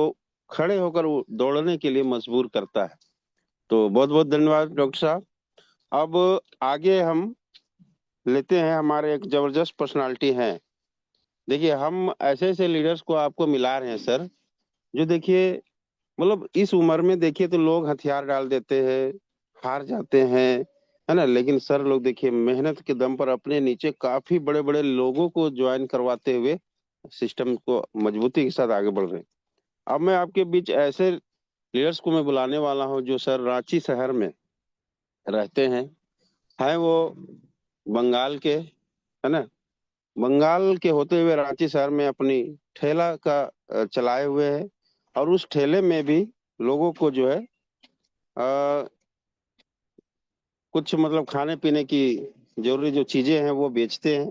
खड़े होकर दौड़ने के लिए मजबूर करता है। तो बहुत बहुत धन्यवाद डॉक्टर साहब। अब आगे हम लेते हैं, हमारे एक जबरदस्त पर्सनालिटी हैं। देखिए हम ऐसे ऐसे लीडर्स को आपको मिला रहे हैं सर, जो देखिए मतलब इस उम्र में देखिए तो लोग हथियार डाल देते हैं, हार जाते हैं, है ना। लेकिन सर लोग देखिए मेहनत के दम पर अपने नीचे काफी बड़े बड़े लोगों को ज्वाइन करवाते हुए सिस्टम को मजबूती के साथ आगे बढ़ रहे हैं। अब मैं आपके बीच ऐसे लीडर्स को मैं बुलाने वाला हूँ जो सर रांची शहर में रहते हैं वो बंगाल के, है ना, बंगाल के होते हुए रांची शहर में अपनी ठेला का चलाए हुए है। और उस ठेले में भी लोगों को जो है कुछ मतलब खाने पीने की जरूरी जो चीजें हैं वो बेचते हैं।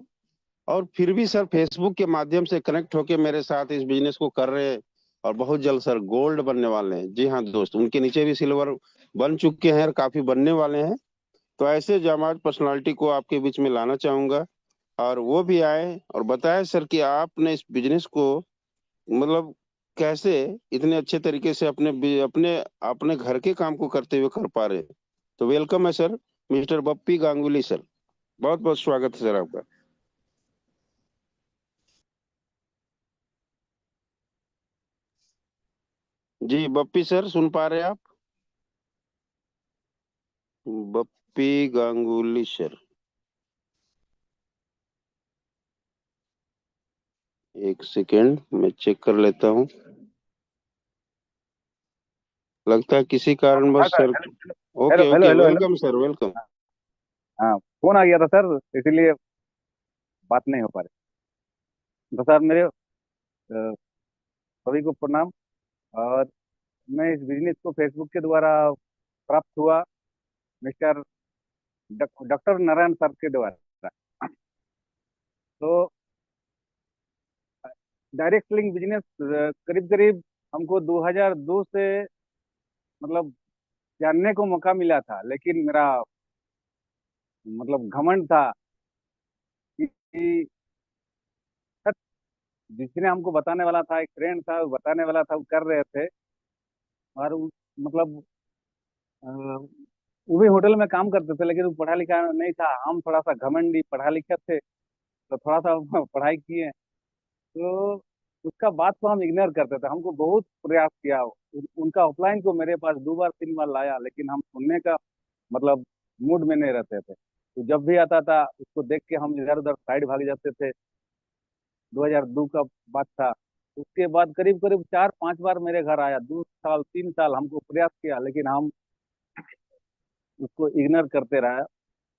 और फिर भी सर फेसबुक के माध्यम से कनेक्ट होके मेरे साथ इस बिजनेस को कर रहे हैं। और बहुत जल्द सर गोल्ड बनने वाले हैं। जी हाँ दोस्त, उनके नीचे भी सिल्वर बन चुके हैं और काफी बनने वाले हैं। तो ऐसे जामाज पर्सनालिटी को आपके बीच में लाना चाहूंगा। और वो भी आए और बताए सर कि आपने इस बिजनेस को मतलब कैसे इतने अच्छे तरीके से अपने अपने घर के काम को करते हुए कर पा रहे हैं। तो वेलकम है sir, mister Bappi Ganguly sir. बहुत बहुत स्वागत है सर आपका। जी बप्पी सर, सुन पा रहे हैं आप? बप्पी गांगुली सर, एक सेकेंड मैं चेक कर लेता हूँ। लगता है किसी हाँ कारणवश sir. Sir. Hello okay hello okay, hello hello. Welcome sir, welcome. हाँ, फोन आ गया था सर, इसीलिए बात नहीं हो पा रही। तो सर मेरे सभी को प्रणाम। और मैं इस बिजनेस को फेसबुक के द्वारा प्राप्त हुआ, मिस्टर डॉक्टर नारायण सर के द्वारा। तो डायरेक्ट लिंक बिजनेस करीब करीब हमको 2002 से मतलब जानने को मौका मिला था, लेकिन मेरा मतलब घमंड था कि सर, जिसने हमको बताने वाला था, एक फ्रेंड था वो बताने वाला था, वो कर रहे थे। और मतलब वो भी होटल में काम करते थे, लेकिन वो पढ़ा लिखा नहीं था। हम थोड़ा सा घमंडी पढ़ा लिखा थे, तो थोड़ा सा पढ़ाई किए। तो उसका बात को हम इग्नोर करते थे। हमको बहुत प्रयास किया, उनका ऑफलाइन को मेरे पास 2 बार 3 बार लाया, लेकिन हम सुनने का मतलब मूड में नहीं रहते थे। तो जब भी आता था उसको देख के हम इधर उधर साइड भाग जाते थे। 2002 का बात था। उसके बाद करीब करीब 4 5 बार मेरे घर आया, 2 साल 3 साल हमको प्रयास किया, लेकिन हम उसको इग्नोर करते रहे।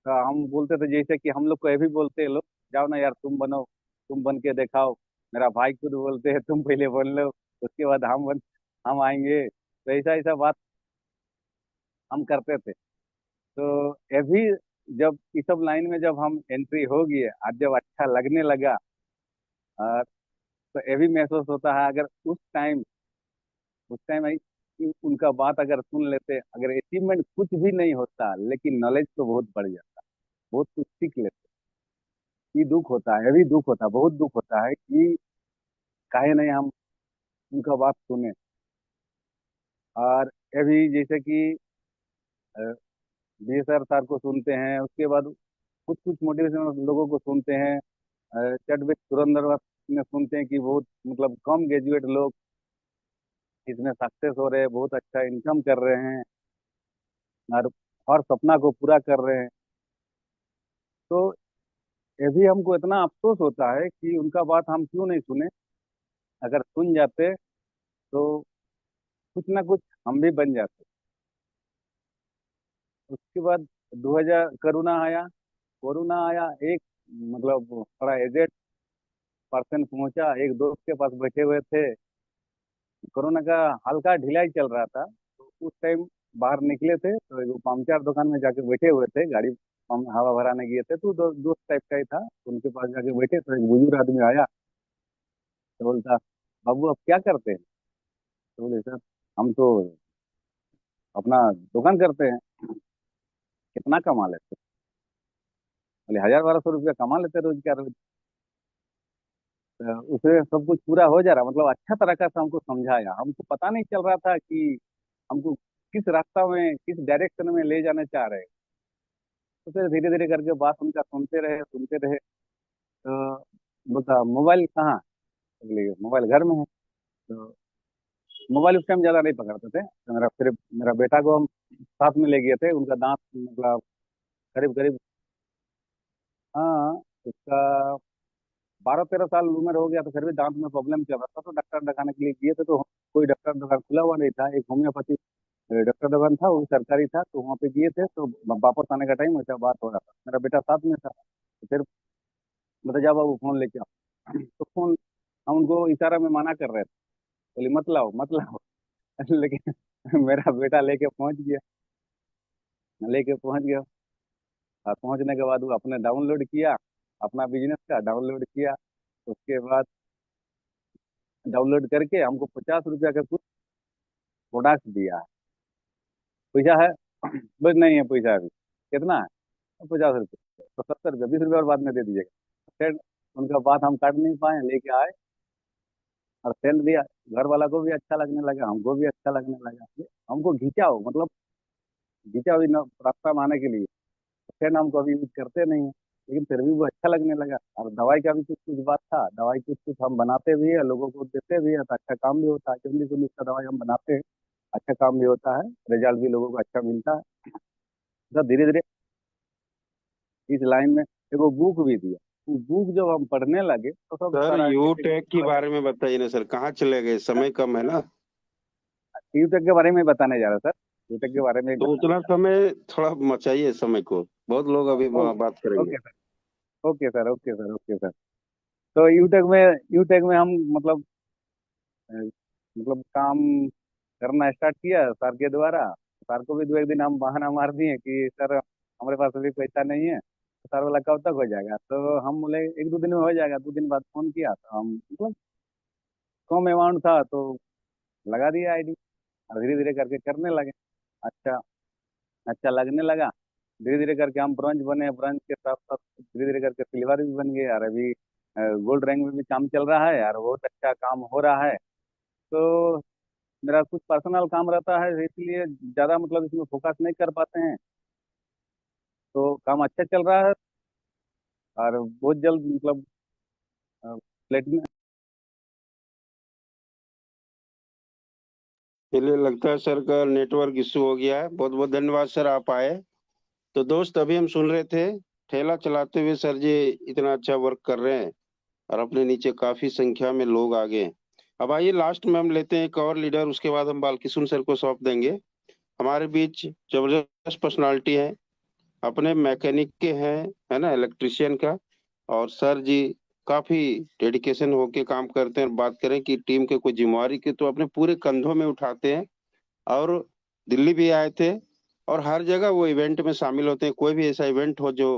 हम बोलते थे, जैसे कि हम लोग को ये भी बोलते हैं लोग, जाओ ना यार तुम बनो, तुम बन के दिखाओ। मेरा भाई खुद बोलते हैं तुम पहले बन लो, उसके बाद हम आएंगे। तो ऐसा ऐसा बात हम करते थे। तो ये भी जब इस सब लाइन में जब हम एंट्री हो गए, आज जब अच्छा लगने लगा, तो ये भी महसूस होता है, अगर उस टाइम उनका बात अगर सुन लेते, अगर अचीवमेंट कुछ भी नहीं होता, लेकिन नॉलेज तो बहुत बढ़ जाता, बहुत कुछ सीख लेते। ये दुख होता है, ये भी दुख होता है, बहुत दुख होता है कि काहे नहीं हम उनका बात सुने। और ये भी जैसे कि बीएसआर सर को सुनते हैं, उसके बाद कुछ कुछ मोटिवेशनल लोगों को सुनते हैं, चैडविक सुरेंद्र में सुनते हैं कि बहुत मतलब कम ग्रेजुएट लोग इसमें सक्सेस हो रहे हैं, बहुत अच्छा इनकम कर रहे हैं, और हर सपना को पूरा कर रहे हैं। तो ये भी हमको इतना अफसोस होता है कि उनका बात हम क्यों नहीं सुने। अगर सुन जाते तो कुछ ना कुछ हम भी बन जाते। उसके बाद 2000 कोरोना आया। एक मतलब थोड़ा एजेड पर्सन पहुंचा, एक दोस्त के पास बैठे हुए थे। कोरोना का हल्का ढिलाई चल रहा था, तो उस टाइम बाहर निकले थे, तो एक पंचर दुकान में जाके बैठे हुए थे, गाड़ी हवा भराने गए थे। तो दोस्त टाइप का ही था, उनके पास जाके बैठे तो एक बुजुर्ग आदमी आया, तो बोलता, बाबू आप क्या करते हैं? तो बोले, सर हम तो अपना दुकान करते हैं। कितना कमा लेते? बोले 1000 1200 रुपया कमा लेते रोज का रोज। उसमें सब कुछ पूरा हो जा रहा, मतलब अच्छा तरीका से हमको समझाया। हमको पता नहीं चल रहा था कि हमको किस रास्ता में, किस डायरेक्शन में ले जाना चाह रहे हैं। तो फिर धीरे धीरे करके बात उनका सुनते रहे। तो बोलता, मोबाइल कहाँ? तो बोले, मोबाइल घर में है। तो मोबाइल उस टाइम ज्यादा नहीं पकड़ते थे, तो मेरा बेटा को हम साथ में ले गए थे। उनका दांत मतलब करीब करीब, हाँ, उसका 12 13 साल उम्र हो गया, तो फिर भी दांत में प्रॉब्लम चल रहा था। तो डॉक्टर दिखाने के लिए गए थे, तो कोई डॉक्टर दुकान खुला हुआ नहीं था। एक होम्योपैथी डॉक्टर दुकान था, वो सरकारी था, तो वहाँ पे गए थे। तो वापस आने का टाइम वैसा बात हो रहा था, मेरा बेटा साथ में था। तो फिर मतलब जब वो फोन लेके आओ तो फोन हम उनको इशारा में मना कर रहे थे, बोले मत लाओ मत लाओ। लेकिन मेरा बेटा लेके पहुंच गया। और पहुंचने के बाद वो अपने डाउनलोड किया, अपना बिजनेस का डाउनलोड किया। उसके बाद डाउनलोड करके हमको 50 रुपया का कुछ प्रोडक्ट दिया है। पैसा है? बस नहीं है पैसा अभी। कितना है? 50 रुपये। तो 70 रुपये, 20 रुपये और बाद में दे दीजिएगा। फिर उनका बात हम काट नहीं पाए, लेके आए और सेंड दिया। घर वाला को भी अच्छा लगने लगा, हमको भी अच्छा लगने लगा। हमको घिंचा हो, मतलब घिंचा हुई ना रास्ता में आने के लिए। फिर हम कभी यूज करते नहीं है, लेकिन फिर भी वो अच्छा लगने लगा। और दवाई का भी कुछ कुछ बात था, दवाई कुछ कुछ हम बनाते भी है, लोगों को देते भी है, तो अच्छा काम भी होता है। 1919 का दवाई हम बनाते हैं, अच्छा काम भी होता है, रिजल्ट भी लोगों को अच्छा मिलता है। तो धीरे धीरे इस लाइन में एगो बुक भी दिया। वो बुक जब हम पढ़ने लगे तो सब सर सारा यू जैसे टेक के बारे में बताइए ना सर, कहाँ चले गए, समय कम है ना। यूटेक के बारे में बताने जा रहा सर। यूटेक के बारे में ही तो बताने उतना जा समय थोड़ा मचाइए समय को, बहुत लोग अभी रहा हूँ। बात करेंगे। Okay sir, okay sir, okay sir, okay sir. तो यूटेक में हम मतलब काम करना स्टार्ट किया सर के द्वारा। सर को भी दो एक दिन हम बहाना मार दिए कि सर हमारे पास अभी पैसा नहीं है। तो सर बोला कब तक हो जाएगा, तो हम बोले 1-2 दिन में हो जाएगा। 2 दिन बाद फोन किया तो हम मतलब कम अमाउंट था तो लगा दिया आईडी, और धीरे धीरे करके करने लगे। अच्छा, अच्छा लगने लगा। धीरे धीरे करके हम ब्रॉन्ज बने, ब्रॉन्ज के साथ साथ धीरे धीरे करके सिल्वर भी बन गए, और अभी गोल्ड रैंक में भी काम चल रहा है, और बहुत अच्छा काम हो रहा है। तो मेरा कुछ पर्सनल काम रहता है, इसलिए ज़्यादा मतलब इसमें फोकस नहीं कर पाते हैं। तो काम अच्छा चल रहा है, और बहुत जल्द मतलब प्लेटिनम। चलिए, लगता है सर का नेटवर्क इशू हो गया है। बहुत बहुत धन्यवाद सर, आप आए। तो दोस्त, अभी हम सुन रहे थे ठेला चलाते हुए सर जी इतना अच्छा वर्क कर रहे हैं, और अपने नीचे काफी संख्या में लोग आ गए हैं। अब आइए लास्ट में हम लेते हैं एक और लीडर, उसके बाद हम बालकिशुन सर को सौंप देंगे। हमारे बीच जबरदस्त पर्सनालिटी है, अपने मैकेनिक के हैं, है ना, इलेक्ट्रिशियन का। और सर जी काफी डेडिकेशन होके काम करते हैं। बात करें कि टीम के कोई जिम्मेवारी की, तो अपने पूरे कंधों में उठाते हैं। और दिल्ली भी आए थे, और हर जगह वो इवेंट में शामिल होते हैं। कोई भी ऐसा इवेंट हो जो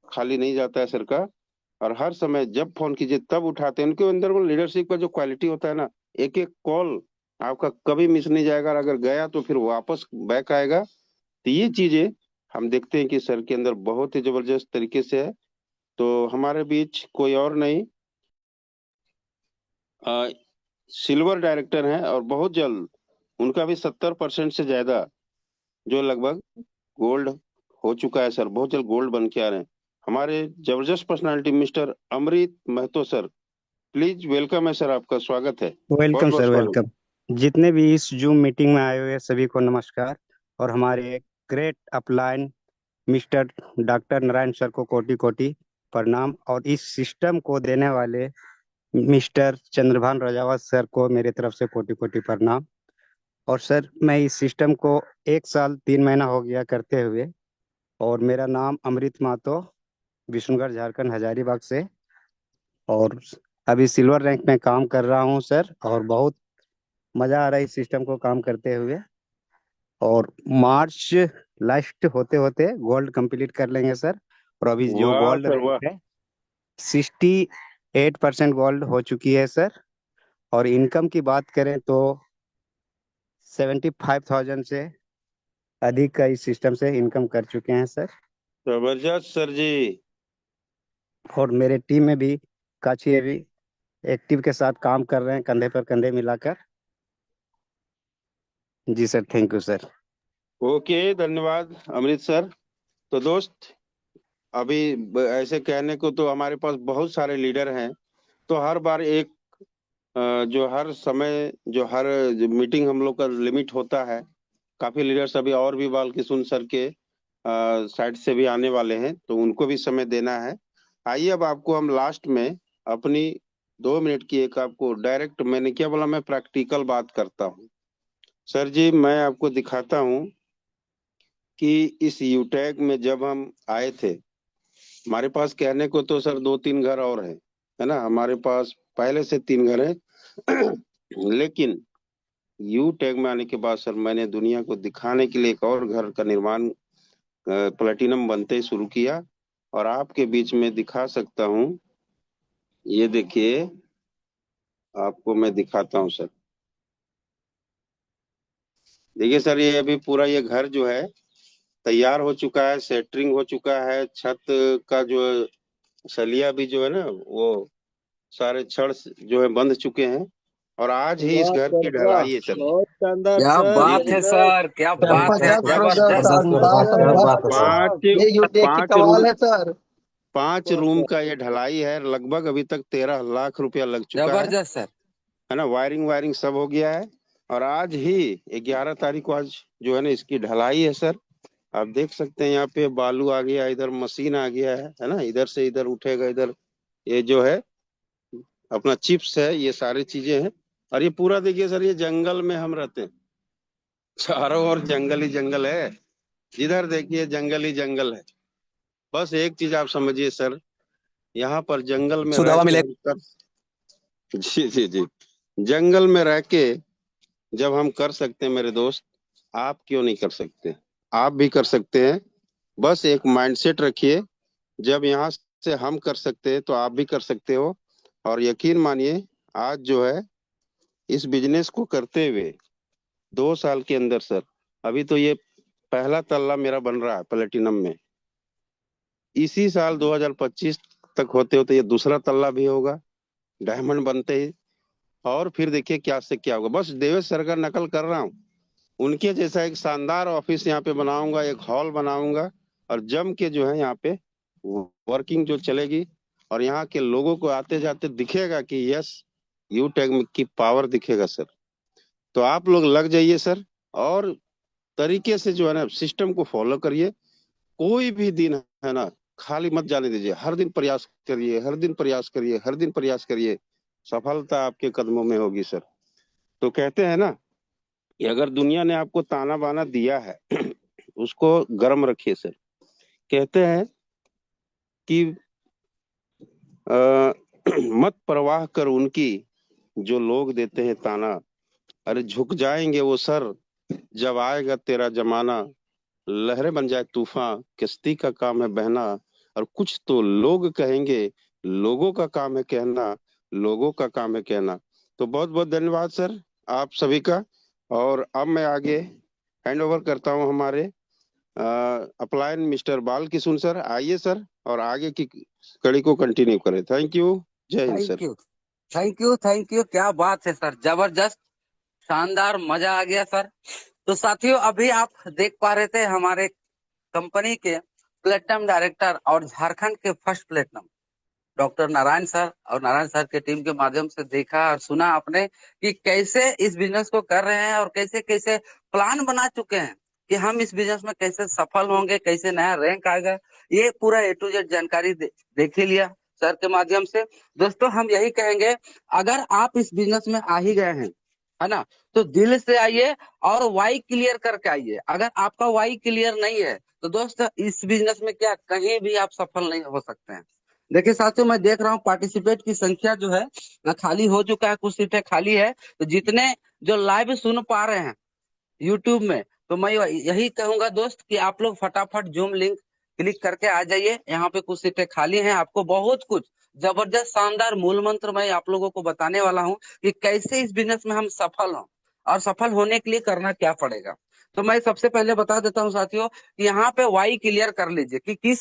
खाली नहीं जाता है सर का। और हर समय जब फोन कीजिए तब उठाते हैं। उनके अंदर वो लीडरशिप का जो क्वालिटी होता है ना, एक एक कॉल आपका कभी मिस नहीं जाएगा, और अगर गया तो फिर वापस बैक आएगा। तो ये चीजें हम देखते हैं कि सर के अंदर बहुत ही जबरदस्त तरीके से है। तो हमारे बीच कोई और नहीं, अ, सिल्वर डायरेक्टर हैं, और बहुत जल्द उनका भी 70% से ज्यादा जो लगभग गोल्ड हो चुका है सर, बहुत जल्द गोल्ड बन के आ रहे हैं। हमारे जबरदस्त personality mister Amrit Mahato sir, please welcome है सर, आपका स्वागत है। बहुत वेलकम बहुत सर, स्वागत वेलकम। जितने भी इस जूम मीटिंग में आए हुए हैं सभी को नमस्कार। और हमारे great upline mister doctor Narayan sir को कोटि कोटि प्रणाम। और इस सिस्टम को देने वाले मिस्टर चंद्रभान रजावत सर को मेरे तरफ से कोटि कोटि प्रणाम। और सर, मैं इस सिस्टम को 1 साल 3 महीना हो गया करते हुए। और मेरा नाम अमृत महतो, विष्णुगढ़ झारखंड हजारीबाग से। और अभी सिल्वर रैंक में काम कर रहा हूँ सर, और बहुत मजा आ रहा है इस सिस्टम को काम करते हुए। और मार्च लास्ट होते होते गोल्ड कंप्लीट कर लेंगे सर। और अभी है। जो वाह गोल्ड सर रैंक वाह। है 68% गोल्ड हो चुकी है सर। और इनकम की बात करें तो 75,000 से अधिक का इस सिस्टम से इनकम कर चुके हैं सर। जबरदस्त सर जी। और मेरे टीम में भी काफी अभी एक्टिव के साथ काम कर रहे हैं, कंधे पर कंधे मिलाकर। जी sir, thank you sir. Okay, धन्यवाद अमृत सर। तो दोस्त, अभी ऐसे कहने को तो हमारे पास बहुत सारे लीडर हैं। तो हर बार एक जो हर समय जो हर मीटिंग हम लोग का लिमिट होता है। काफी लीडर्स अभी और भी बालकिशुन सर के साइड से भी आने वाले हैं, तो उनको भी समय देना है। आइए, अब आपको हम लास्ट में अपनी 2 मिनट की एक आपको डायरेक्ट, मैंने क्या बोला, मैं प्रैक्टिकल बात करता हूँ। सर जी, मैं आपको दिखाता हूँ कि इस यूटैग में जब हम आए थे हमारे पास कहने को तो सर 2-3 घर और है ना, हमारे पास पहले से 3 घर है लेकिन यू टैग में आने के बाद सर मैंने दुनिया को दिखाने के लिए एक और घर का निर्माण प्लेटिनम बनते ही शुरू किया, और आपके बीच में दिखा सकता हूँ। ये देखिए, आपको मैं दिखाता हूँ सर। देखिए सर, ये अभी पूरा ये घर जो है तैयार हो चुका है, सेटरिंग हो चुका है, छत का जो सलिया भी जो है ना, वो सारे छड़ जो है बंध चुके हैं, और आज ही इस वाह घर सर की वाह, ढलाई है सर। बहुत शानदार क्या सर, जी बात जी। है जबरदस्त सर, क्या बात है, जबरदस्त प्रोजेक्ट, जबरदस्त। शानदार वाह शानदार वाह, पांच ये यूटेक की पांच कमाल रूम है सर। 5 रूम का ये ढलाई है, लगभग अभी तक 13 लाख रुपया लग चुका जबरदस्त सर। है ना, वायरिंग वायरिंग सब हो गया है, और आज ही 11 तारीख को आज जो है ना इसकी ढलाई है सर। आप देख सकते हैं यहाँ पे बालू आ गया, इधर मशीन आ गया है ना, इधर से इधर उठेगा, इधर ये जो है अपना चिप्स है, ये सारी चीजें हैं। और ये पूरा देखिए सर, ये जंगल में हम रहते हैं, चारों ओर जंगल ही जंगल है, जिधर देखिए जंगल ही जंगल है। बस एक चीज आप समझिए सर, यहाँ पर जंगल में रह के हम कर जी जी जी, जंगल में रह के जब हम कर सकते हैं मेरे दोस्त, आप क्यों नहीं कर सकते? आप भी कर सकते हैं। बस एक माइंडसेट रखिए, जब यहाँ से हम कर सकते हैं तो आप भी कर सकते हो। और यकीन मानिए, आज जो है इस बिजनेस को करते हुए 2 साल के अंदर सर, अभी तो ये पहला तल्ला मेरा बन रहा है प्लेटिनम में, इसी साल 2025 तक होते होते ये दूसरा तल्ला भी होगा डायमंड बनते ही। और फिर देखिए क्या से क्या होगा, बस देवेश सर का नकल कर रहा हूँ, उनके जैसा एक शानदार ऑफिस यहाँ पे बनाऊंगा, एक हॉल बनाऊंगा, और जम के जो है यहाँ पे वर्किंग जो चलेगी, और यहाँ के लोगों को आते जाते दिखेगा कि यस, यू टैग की पावर दिखेगा सर। तो आप लोग लग जाइए सर, और तरीके से जो है ना सिस्टम को फॉलो करिए। कोई भी दिन है ना खाली मत जाने दीजिए, हर दिन प्रयास करिए, हर दिन प्रयास करिए, हर दिन प्रयास करिए, सफलता आपके कदमों में होगी सर। तो कहते हैं ना कि अगर दुनिया ने आपको ताना बाना दिया है उसको गर्म रखिए सर। कहते हैं कि मत परवाह कर उनकी जो लोग देते हैं ताना, अरे झुक जाएंगे वो सर जब आएगा तेरा जमाना। लहरें बन जाए तूफान, किश्ती का काम है बहना, और कुछ तो लोग कहेंगे, लोगों का काम है कहना, लोगों का काम है कहना। तो बहुत बहुत धन्यवाद सर आप सभी का। और अब मैं आगे हैंड ओवर करता हूं हमारे अपलायन मिस्टर बाल किशुन सर। आइए सर, और आगे की कड़ी को कंटिन्यू करें। थैंक यू, जय Hind sir. Thank you, thank you, thank you. क्या बात है सर, जबरदस्त, शानदार, मजा आ गया सर। तो साथियों, अभी आप देख पा रहे थे हमारे कंपनी के प्लेटिनम डायरेक्टर और झारखंड के first platinum doctor Narayan sir, और नारायण सर के टीम के माध्यम से देखा और सुना आपने कि कैसे इस बिजनेस को कर रहे हैं और कैसे कैसे प्लान बना चुके हैं कि हम इस बिजनेस में कैसे सफल होंगे, कैसे नया रैंक आएगा। ये पूरा ए टू जेड जानकारी देख ही लिया सर के माध्यम से। दोस्तों, हम यही कहेंगे, अगर आप इस बिजनेस में आ ही गए हैं, है ना, तो दिल से आइए और वाई क्लियर करके आइए। अगर आपका वाई क्लियर नहीं है तो दोस्त, इस बिजनेस में क्या कहीं भी आप सफल नहीं हो सकते हैं। देखिए साथियों, मैं देख रहा हूँ पार्टिसिपेट की संख्या जो है खाली हो चुका है, कुछ सीटें खाली है। तो जितने जो लाइव सुन पा रहे हैं यूट्यूब में, तो मैं यही कहूंगा दोस्त कि आप लोग फटाफट जूम लिंक क्लिक करके आ जाइए। यहाँ पे कुछ सीटें खाली हैं। आपको बहुत कुछ जबरदस्त शानदार मूल मंत्र मैं आप लोगों को बताने वाला हूँ कि कैसे इस बिजनेस में हम सफल हों, और सफल होने के लिए करना क्या पड़ेगा। तो मैं सबसे पहले बता देता हूँ साथियों, यहाँ पे वाई क्लियर कर लीजिए कि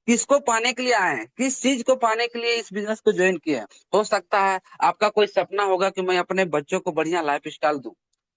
किसको पाने के लिए आए हैं, किस चीज को पाने के लिए इस बिजनेस को ज्वाइन किए हैं। हो सकता है आपका कोई सपना होगा कि मैं अपने बच्चों को बढ़िया लाइफ स्टाइल दूं,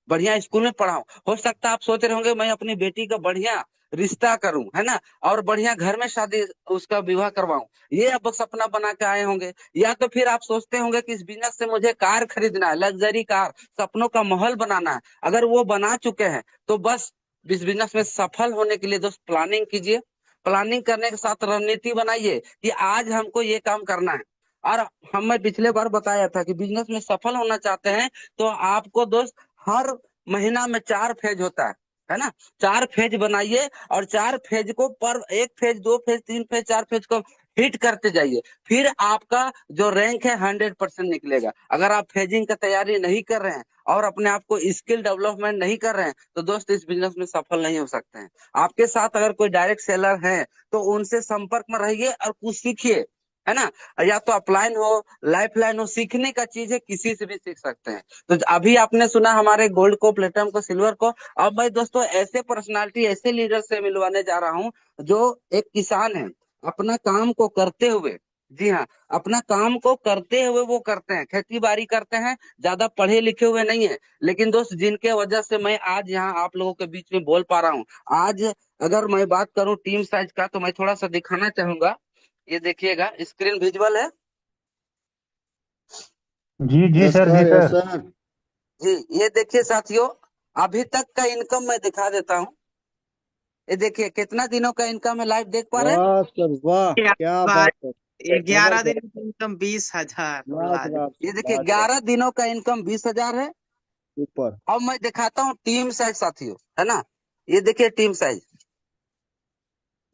बढ़िया स्कूल में पढ़ाऊं। हो सकता है आप सोच रहे होंगे मैं अपनी बेटी का बढ़िया रिश्ता करूं, है ना, और बढ़िया घर में शादी उसका विवाह करवाऊं, ये आप सपना बना के आए होंगे। या तो फिर आप सोचते होंगे कि इस बिजनेस से मुझे कार खरीदना है, लग्जरी कार, सपनों का महल बनाना है। अगर वो बना चुके हैं तो बस इस बिजनेस में सफल होने के लिए दोस्त प्लानिंग कीजिए। प्लानिंग करने के साथ रणनीति बनाइए कि आज हमको ये काम करना है। और मैं पिछले बार बताया था कि बिजनेस में सफल होना चाहते हैं तो आपको दोस्त हर महीना में 4 फेज होता है ना, 4 फेज बनाइए, और 4 फेज को पर 1 फेज 2 फेज 3 फेज 4 फेज को हिट करते जाइए, फिर आपका जो रैंक है 100% निकलेगा। अगर आप फेजिंग का तैयारी नहीं कर रहे हैं और अपने आप को स्किल डेवलपमेंट नहीं कर रहे हैं तो दोस्त इस बिजनेस में सफल नहीं हो सकते हैं। आपके साथ अगर कोई डायरेक्ट सेलर है तो उनसे संपर्क में रहिए और कुछ सीखिए, है ना। या तो अपलाइन हो, लाइफ लाइन हो, सीखने का चीज है, किसी से भी सीख सकते हैं। तो अभी आपने सुना हमारे गोल्ड को, प्लेटिनम को, सिल्वर को। अब मैं दोस्तों ऐसे पर्सनालिटी, ऐसे लीडर से मिलवाने जा रहा हूँ जो एक किसान है, अपना काम को करते हुए, जी हाँ, अपना काम को करते हुए वो करते हैं, खेती बाड़ी करते हैं, ज्यादा पढ़े लिखे हुए नहीं है। लेकिन दोस्त जिनके वजह से मैं आज यहाँ आप लोगों के बीच में बोल पा रहा हूँ। आज अगर मैं बात करूं टीम साइज का तो मैं थोड़ा सा दिखाना चाहूंगा। ये देखिएगा, स्क्रीन विजुअल है जी जी यस सर, जी सर, यस सर। सर। जी। ये देखिए साथियों, अभी तक का इनकम मैं दिखा देता हूँ। ये देखिए कितना दिनों का इनकम है, लाइव देख पा रहे हैं। वाह सर वाह, क्या क्या बात, बात है। 11 दिन की इनकम 20,000, लाजवाब। लाजवाब ये सर, देखिए लाजवाब। 11 दिनों का इनकम 20,000 है। ऊपर। अब मैं दिखाता हूँ टीम साइज साथियों, है ना। ये देखिए टीम साइज।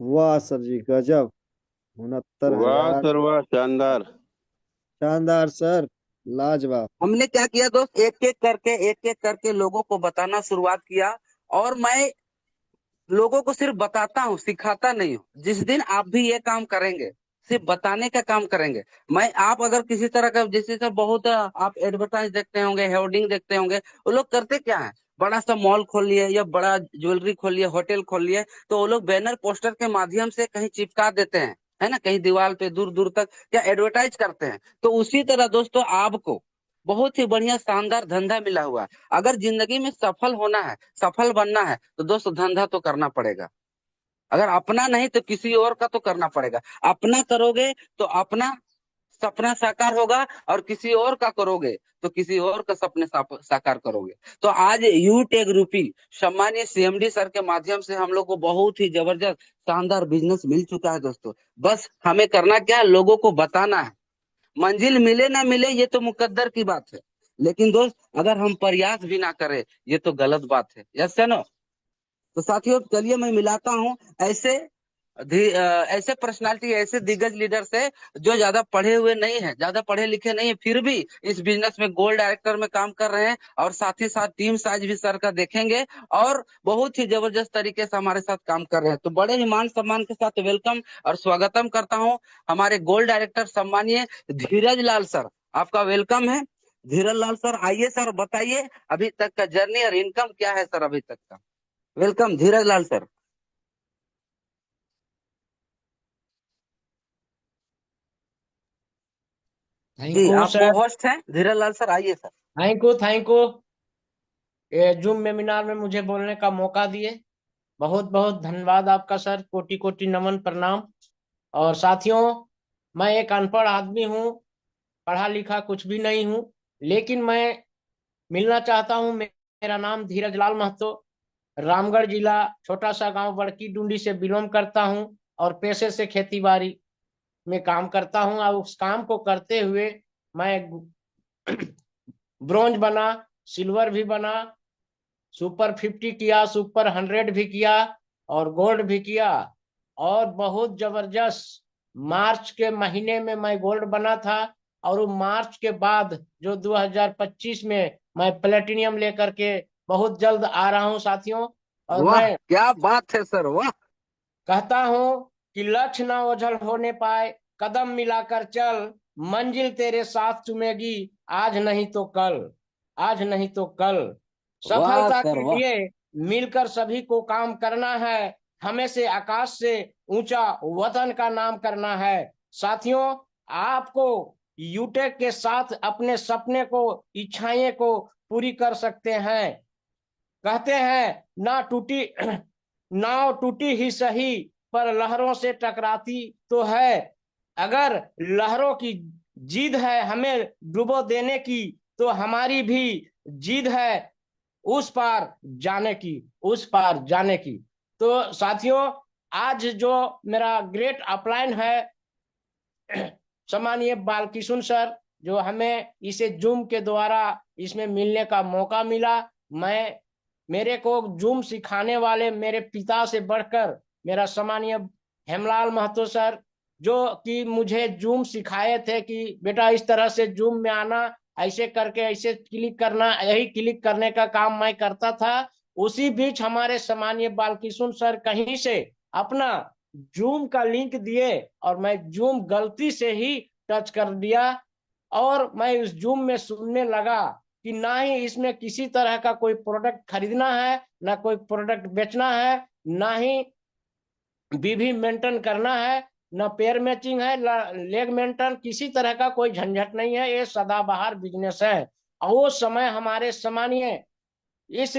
वाह सर जी, गजब। उनहत्तर वाह हजार सर वाह, शानदार। शानदार सर, लाजवाब। हमने क्या किया दोस्त, एक एक करके लोगों को बताना शुरुआत किया। और मैं लोगों को सिर्फ बताता हूँ, सिखाता नहीं हूँ। जिस दिन आप भी ये काम करेंगे, सिर्फ बताने का काम करेंगे, मैं आप अगर किसी तरह का, जैसे सर बहुत आप एडवर्टाइज देखते होंगे, होर्डिंग देखते होंगे, वो लोग करते क्या है, बड़ा सा मॉल खोल लिए या बड़ा ज्वेलरी खोल लिए, होटल खोल लिए, तो वो लोग बैनर पोस्टर के माध्यम से कहीं चिपका देते हैं, है ना, कहीं दीवार पे दूर दूर तक, या एडवर्टाइज करते हैं। तो उसी तरह दोस्तों आपको बहुत ही बढ़िया शानदार धंधा मिला हुआ है। अगर जिंदगी में सफल होना है, सफल बनना है, तो दोस्तों धंधा तो करना पड़ेगा। अगर अपना नहीं तो किसी और का तो करना पड़ेगा। अपना करोगे तो अपना सपना साकार होगा, और किसी और का करोगे तो किसी और का सपने साकार करोगे। तो आज यूटेक रूपी सम्मानीय सीएमडी सर के माध्यम से हम लोग को बहुत ही जबरदस्त शानदार बिजनेस मिल चुका है दोस्तों। बस हमें करना क्या है, लोगों को बताना है। मंजिल मिले ना मिले ये तो मुकद्दर की बात है, लेकिन दोस्त अगर हम प्रयास भी ना करें ये तो गलत बात है। Yes no. तो साथियों चलिए मैं मिलाता हूँ ऐसे ऐसे पर्सनालिटी, ऐसे दिग्गज लीडर से जो ज्यादा पढ़े हुए नहीं है, ज्यादा पढ़े लिखे नहीं है, फिर भी इस बिजनेस में गोल्ड डायरेक्टर में काम कर रहे हैं, और साथ ही साथ टीम साइज भी सर का देखेंगे, और बहुत ही जबरदस्त तरीके से हमारे साथ काम कर रहे हैं। तो बड़े ही मान सम्मान के साथ वेलकम और स्वागतम करता हूँ हमारे गोल्ड डायरेक्टर सम्मानीय धीरज लाल सर। आपका वेलकम है धीरज लाल सर। आइए सर, बताइए अभी तक का जर्नी और इनकम क्या है सर अभी तक का। Welcome Dheeraj Lal sir. Thank जी यू आप को सर। होस्ट हैं धीरज लाल सर, आइए sir. Thank you, thank you. ये जूम वेबिनार में मुझे बोलने का मौका दिए, बहुत बहुत धन्यवाद आपका सर, कोटि कोटि नमन प्रणाम। और साथियों, मैं एक अनपढ़ आदमी हूँ, पढ़ा लिखा कुछ भी नहीं हूँ, लेकिन मैं मिलना चाहता हूँ। मेरा नाम धीरज लाल महतो, रामगढ़ जिला, छोटा सा गांव बड़की डूंडी से बिलोंग करता हूँ, और पेशे से खेती बाड़ी में काम करता हूँ। और उस काम को करते हुए मैं ब्रोंज बना, सिल्वर भी बना, सुपर 50 किया, सुपर 100 भी किया, और गोल्ड भी किया। और बहुत जबरदस्त मार्च के महीने में मैं गोल्ड बना था, और मार्च के बाद जो 2025 में मैं प्लेटिनियम लेकर के बहुत जल्द आ रहा हूं साथियों। और वाह मैं क्या बात है सर, वाह। कहता हूं कि लक्ष्य ना ओझल होने पाए, कदम मिलाकर चल, मंजिल तेरे साथ चूमेगी, आज नहीं तो कल, आज नहीं तो कल। वाह सफलता सर के वाह। लिए मिलकर सभी को काम करना है, हमें से आकाश से ऊंचा वतन का नाम करना है। साथियों, आपको यूटेक के साथ अपने सपने को, इच्छाएं को पूरी कर सकते हैं। कहते हैं ना टूटी नाव टूटी ही सही, पर लहरों से टकराती तो है। अगर लहरों की जिद है हमें डुबो देने की, तो हमारी भी जिद है उस पार जाने की, उस पार जाने की। तो साथियों, आज जो मेरा ग्रेट अपलाइन है सम्मानीय बालकिशुन सर, जो हमें इसे जूम के द्वारा इसमें मिलने का मौका मिला। मैं मेरे को जूम सिखाने वाले मेरे पिता से बढ़कर मेरा सम्मानीय हेमलाल महतो सर, जो कि मुझे जूम सिखाए थे कि बेटा इस तरह से जूम में आना, ऐसे करके ऐसे क्लिक करना, यही क्लिक करने का काम मैं करता था। उसी बीच हमारे सम्मानीय बालकिशोर सर कहीं से अपना जूम का लिंक दिए और मैं जूम गलती से ही टच कर दिया और मैं उस जूम में सुनने लगा कि ना ही इसमें किसी तरह का कोई प्रोडक्ट खरीदना है, ना कोई प्रोडक्ट बेचना है, ना ही बीवी मेंटेन करना है, न पेयर मैचिंग है, लेग मेंटेन, किसी तरह का कोई झंझट नहीं है। ये सदाबहार बिजनेस है। और वो समय हमारे सम्मानीय इस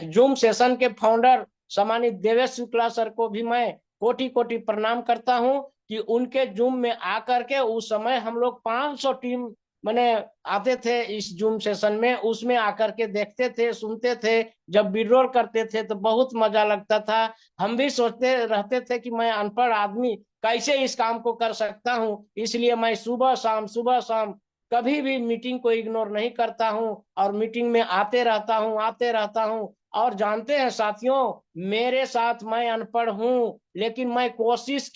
जूम सेशन के फाउंडर सम्मानित देवेश शुक्ला सर को भी मैं कोटि कोटि प्रणाम करता हूं कि उनके जूम में आकर के उस समय हम लोग 500 टीम मैंने आते थे इस जूम सेशन में, उसमें आकर के देखते थे, सुनते थे। जब विड्रॉल करते थे तो बहुत मजा लगता था। हम भी सोचते रहते थे कि मैं अनपढ़ आदमी कैसे इस काम को कर सकता हूं, इसलिए मैं सुबह शाम कभी भी मीटिंग को इग्नोर नहीं करता हूं और मीटिंग में आते रहता हूं। और जानते हैं साथियों, मेरे साथ मैं अनपढ़ हूं, लेकिन मैं कोशिश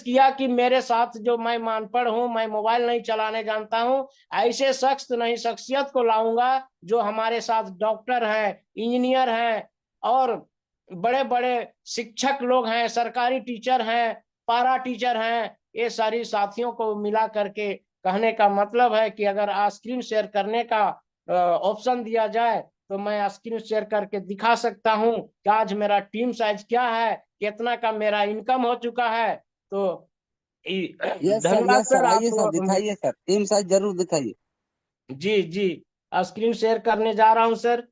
किया कि मेरे साथ जो मैं अनपढ़ हूं, मैं मोबाइल नहीं चलाने जानता हूं, ऐसे शख्स नहीं शख्सियत को लाऊंगा जो हमारे साथ डॉक्टर हैं, इंजीनियर हैं और बड़े बड़े शिक्षक लोग हैं, सरकारी टीचर हैं, पारा टीचर हैं। ये सारी साथियों को मिला करके कहने का मतलब है कि अगर स्क्रीन शेयर करने का ऑप्शन दिया जाए तो मैं स्क्रीन शेयर करके दिखा सकता हूं कि आज मेरा टीम साइज क्या है, कितना का मेरा इनकम हो चुका है। तो धन्यवाद यस सर। सर, आप आइए सर, दिखाइए सर, टीम साइज जरूर दिखाइए। जी जी, स्क्रीन शेयर करने जा रहा हूं सर।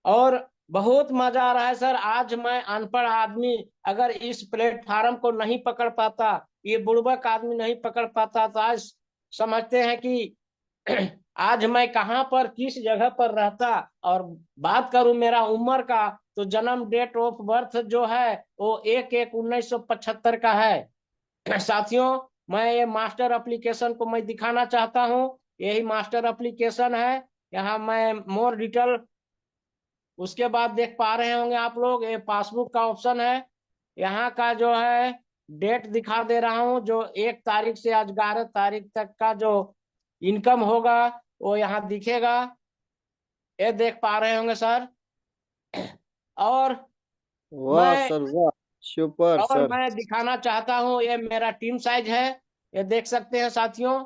और बहुत मजा आ रहा है सर। आज मैं अनपढ़ आदमी अगर इस प्लेटफार्म को नहीं पकड़ पाता, ये बुड़बक आदमी नहीं पकड़ पाता, तो आज समझते हैं कि आज मैं कहाँ पर किस जगह पर रहता। और बात करूं मेरा उम्र का, तो जन्म डेट ऑफ बर्थ जो है वो 1/1/1975 का है। साथियों, मैं ये मास्टर एप्लीकेशन को मैं दिखाना चाहता हूँ। यही मास्टर एप्लीकेशन है। यहाँ मैं मोर डिटेल, उसके बाद देख पा रहे होंगे आप लोग, ये पासबुक का ऑप्शन है। यहाँ का जो है डेट दिखा दे रहा हूँ, जो 1 तारीख से आज 11 तारीख तक का जो इनकम होगा वो यहाँ दिखेगा। ये देख पा रहे होंगे सर। और वाह मैं सर वाह, सुपर और सर। मैं दिखाना चाहता हूँ, ये मेरा टीम साइज है, ये देख सकते हैं साथियों।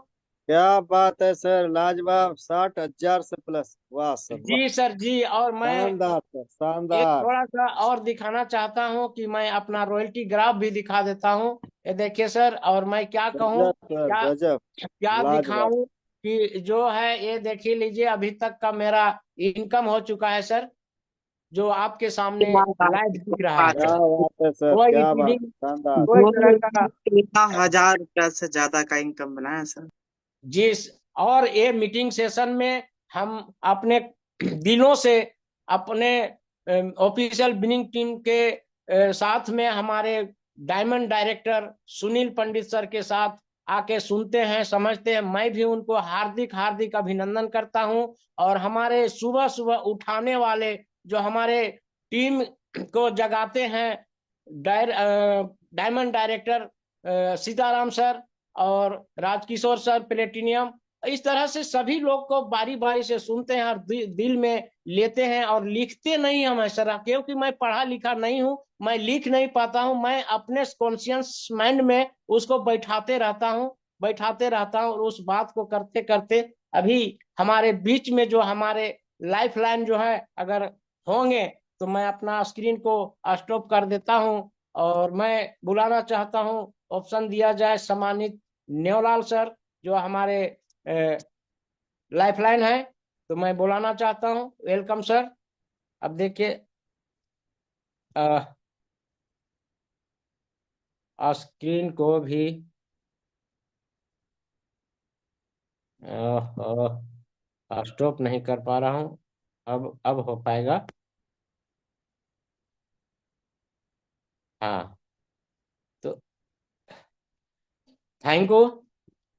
क्या बात है सर, लाजवाब, 60,000 से प्लस। वाह सर वाह, जी सर जी। और मैं शानदार सर एक शानदार। थोड़ा सा और दिखाना चाहता हूँ कि मैं अपना रॉयल्टी ग्राफ भी दिखा देता हूँ। ये देखिए सर। और मैं क्या कहूँ, गजब सर क्या गजब, क्या लाजवाब। दिखाऊं कि जो है ये देखिए लीजिए, अभी तक का मेरा इनकम हो चुका है सर, जो आपके सामने लाइव दिख रहा है क्या सर। बात है सर, कोई क्या बात, बिल्डिंग, शानदार। कोई तरह का 16,000 रुपया से ज्यादा का इनकम बना है सर। जिस और ये मीटिंग सेशन में हम अपने दिलों से अपने ऑफिशियल विनिंग टीम के साथ में हमारे डायमंड डायरेक्टर सुनील पंडित सर के साथ आके सुनते हैं, समझते हैं। मैं भी उनको हार्दिक हार्दिक अभिनंदन करता हूं। और हमारे सुबह सुबह उठाने वाले जो हमारे टीम को जगाते हैं, डायमंड डायरेक्टर सीताराम सर और राजकिशोर सर प्लेटिनियम, इस तरह से सभी लोग को बारी बारी से सुनते हैं और दिल में लेते हैं और लिखते नहीं हम सर, क्योंकि मैं पढ़ा लिखा नहीं हूँ, मैं लिख नहीं पाता हूँ। मैं अपने कॉन्शियस माइंड में उसको बैठाते रहता हूँ और उस बात को करते करते अभी हमारे बीच में जो हमारे लाइफ लाइन जो है अगर होंगे तो मैं अपना स्क्रीन को स्टॉप कर देता हूँ। और मैं बुलाना चाहता हूँ, ऑप्शन दिया जाए सम्मानित नेवलाल सर, जो हमारे लाइफलाइन है, तो मैं बुलाना चाहता हूँ। Welcome sir. अब देखिए स्क्रीन को भी स्टॉप नहीं कर पा रहा हूँ। अब हो पाएगा। हाँ, तो थैंक यू।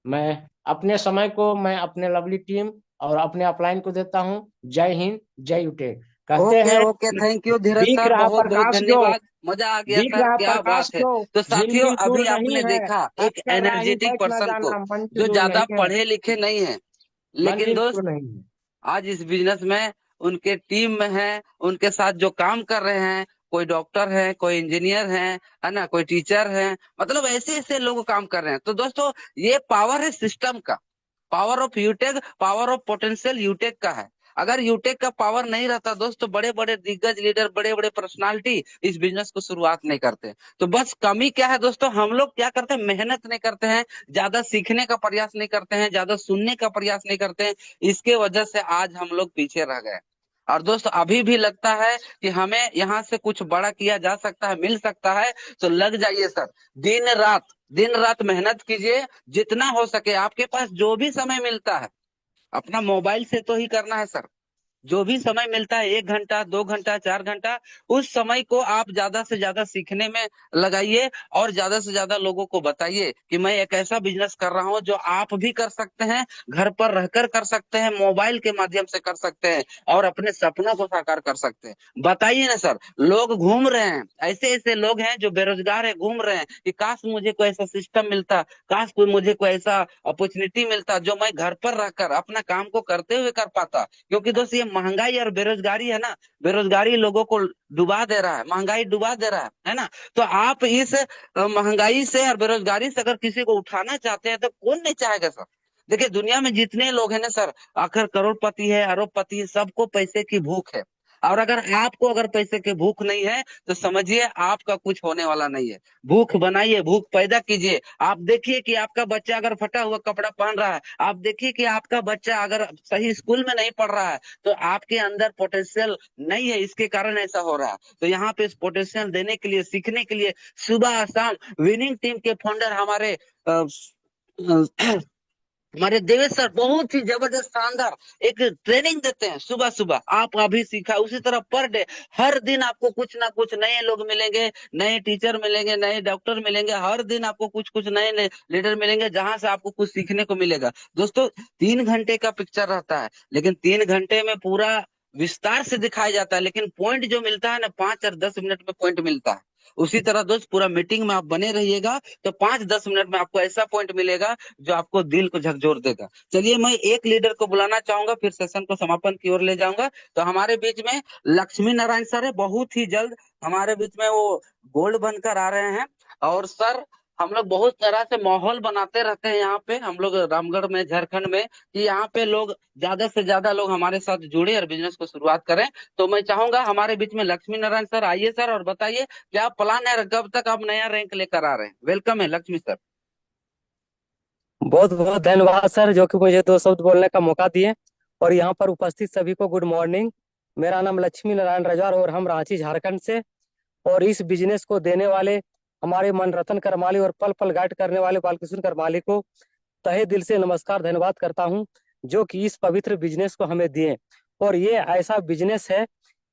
मैं अपने समय को मैं अपने लवली टीम और अपने अपलाइन को देता हूँ। जय हिंद, जय यूटेक। कहते ओके हैं ओके, थैंक यू धीरज दिख सर, रहा बहुत बहुत प्रकाश जो धन्यवाद। मजा आ गया दिख सर, रहा क्या प्रकाश बात है। जो तो साथियों, झिलमिल अभी दूर नहीं आपने है, देखा हंस एक कर राही एनर्जेटिक बैठ न पर्सन को, जाना, मंच जो दूर ज्यादा नहीं है, पढ़े लिखे नहीं है, लेकिन मंजिल दोस्त दूर नहीं है। आज इस बिजनेस में उनके टीम में है, उनके साथ जो काम कर रहे हैं, कोई डॉक्टर है, कोई इंजीनियर है ना, कोई टीचर है, मतलब ऐसे ऐसे लोग काम कर रहे हैं। तो दोस्तों, ये पावर है सिस्टम का, power of UTech, power of potential UTech का है। अगर यूटेक का पावर नहीं रहता दोस्तों, बड़े बड़े दिग्गज लीडर, बड़े बड़े पर्सनालिटी इस बिजनेस को शुरुआत नहीं करते। तो बस कमी क्या है दोस्तों, हम लोग क्या करते हैं, मेहनत नहीं करते हैं, ज्यादा सीखने का प्रयास नहीं करते हैं, ज्यादा सुनने का प्रयास नहीं करते हैं। इसके वजह से आज हम लोग पीछे रह गए। और दोस्तों, अभी भी लगता है कि हमें यहाँ से कुछ बड़ा किया जा सकता है, मिल सकता है, तो लग जाइए सर, दिन रात, दिन रात मेहनत कीजिए, जितना हो सके। आपके पास जो भी समय मिलता है, अपना मोबाइल से तो ही करना है सर। जो भी समय मिलता है, 1 घंटा, 2 घंटा, 4 घंटा, उस समय को आप ज्यादा से ज्यादा सीखने में लगाइए, और ज्यादा से ज्यादा लोगों को बताइए कि मैं एक ऐसा बिजनेस कर रहा हूं जो आप भी कर सकते हैं, घर पर रहकर कर सकते हैं, मोबाइल के माध्यम से कर सकते हैं, और अपने सपनों को साकार कर सकते हैं। बताइए ना सर, लोग घूम रहे हैं, ऐसे ऐसे लोग हैं जो बेरोजगार है, घूम रहे हैं कि काश मुझे कोई ऐसा सिस्टम मिलता, काश कोई मुझे कोई ऐसा अपॉर्चुनिटी मिलता जो मैं घर पर रहकर अपना काम को करते हुए कर पाता। क्योंकि दोस्त, ये महंगाई और बेरोजगारी है ना, बेरोजगारी लोगों को डुबा दे रहा है, महंगाई डुबा दे रहा है ना। तो आप इस महंगाई से और बेरोजगारी से अगर किसी को उठाना चाहते हैं, तो कौन नहीं चाहेगा सर। देखिए, दुनिया में जितने लोग हैं ना सर, आखिर करोड़पति है, अरबपति है, सबको पैसे की भूख है। और अगर आपको अगर पैसे की भूख नहीं है, तो समझिए आपका कुछ होने वाला नहीं है। भूख बनाइए, भूख पैदा कीजिए। आप देखिए कि आपका बच्चा अगर फटा हुआ कपड़ा पहन रहा है, आप देखिए कि आपका बच्चा अगर सही स्कूल में नहीं पढ़ रहा है, तो आपके अंदर पोटेंशियल नहीं है, इसके कारण ऐसा हो रहा है। तो यहाँ पे इस पोटेंशियल देने के लिए, सीखने के लिए, सुबह शाम विनिंग टीम के फाउंडर हमारे देवेश सर बहुत ही जबरदस्त शानदार एक ट्रेनिंग देते हैं सुबह सुबह। आप अभी सीखा, उसी तरह पर डे हर दिन आपको कुछ ना कुछ नए लोग मिलेंगे, नए टीचर मिलेंगे, नए डॉक्टर मिलेंगे, हर दिन आपको कुछ कुछ नए नए लीडर मिलेंगे, जहां से आपको कुछ सीखने को मिलेगा। दोस्तों, 3 घंटे का पिक्चर रहता है, लेकिन 3 घंटे में पूरा विस्तार से दिखाया जाता है, लेकिन पॉइंट जो मिलता है ना, 5 और 10 मिनट में पॉइंट मिलता है। उसी तरह दोस्त, पूरा मीटिंग में आप बने रहिएगा, तो 5-10 मिनट में आपको ऐसा पॉइंट मिलेगा जो आपको दिल को झकझोर देगा। चलिए, मैं एक लीडर को बुलाना चाहूंगा, फिर सेशन को समापन की ओर ले जाऊंगा। तो हमारे बीच में लक्ष्मी नारायण सर है, बहुत ही जल्द हमारे बीच में वो गोल्ड बनकर आ रहे हैं। और सर, हम लोग बहुत तरह से माहौल बनाते रहते हैं यहाँ पे, हम लोग रामगढ़ में, झारखंड में, कि यहाँ पे लोग ज्यादा से ज्यादा लोग हमारे साथ जुड़े और बिजनेस को शुरुआत करें। तो मैं चाहूंगा हमारे बीच में लक्ष्मी नारायण सर आइए सर, और बताइए क्या प्लान है, कब तक आप नया रैंक लेकर आ रहे हैं। वेलकम है लक्ष्मी सर। बहुत बहुत धन्यवाद सर, जो कि मुझे 2 शब्द बोलने का मौका दिए। और यहाँ पर उपस्थित सभी को गुड मॉर्निंग। मेरा नाम लक्ष्मी नारायण रजवार और हम रांची झारखंड से, और इस बिजनेस को देने वाले हमारे मनरतन करमाली और पल पल गाइड करने वाले बालकृष्ण करमाली को तहे दिल से नमस्कार धन्यवाद करता हूँ, जो कि इस पवित्र बिजनेस को हमें दिए। और ये ऐसा बिजनेस है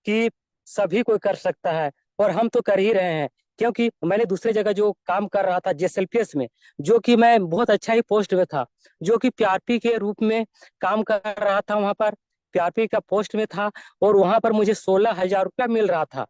कि सभी कोई कर सकता है, और हम तो कर ही रहे हैं। क्योंकि मैंने दूसरी जगह जो काम कर रहा था जेएसएलपीएस में, जो कि मैं बहुत अच्छा ही पोस्ट में था, जो कि पीआरपी के रूप में काम कर रहा था, वहां पर पीआरपी का पोस्ट में था, और वहां पर मुझे 16,000 रुपया मिल रहा था।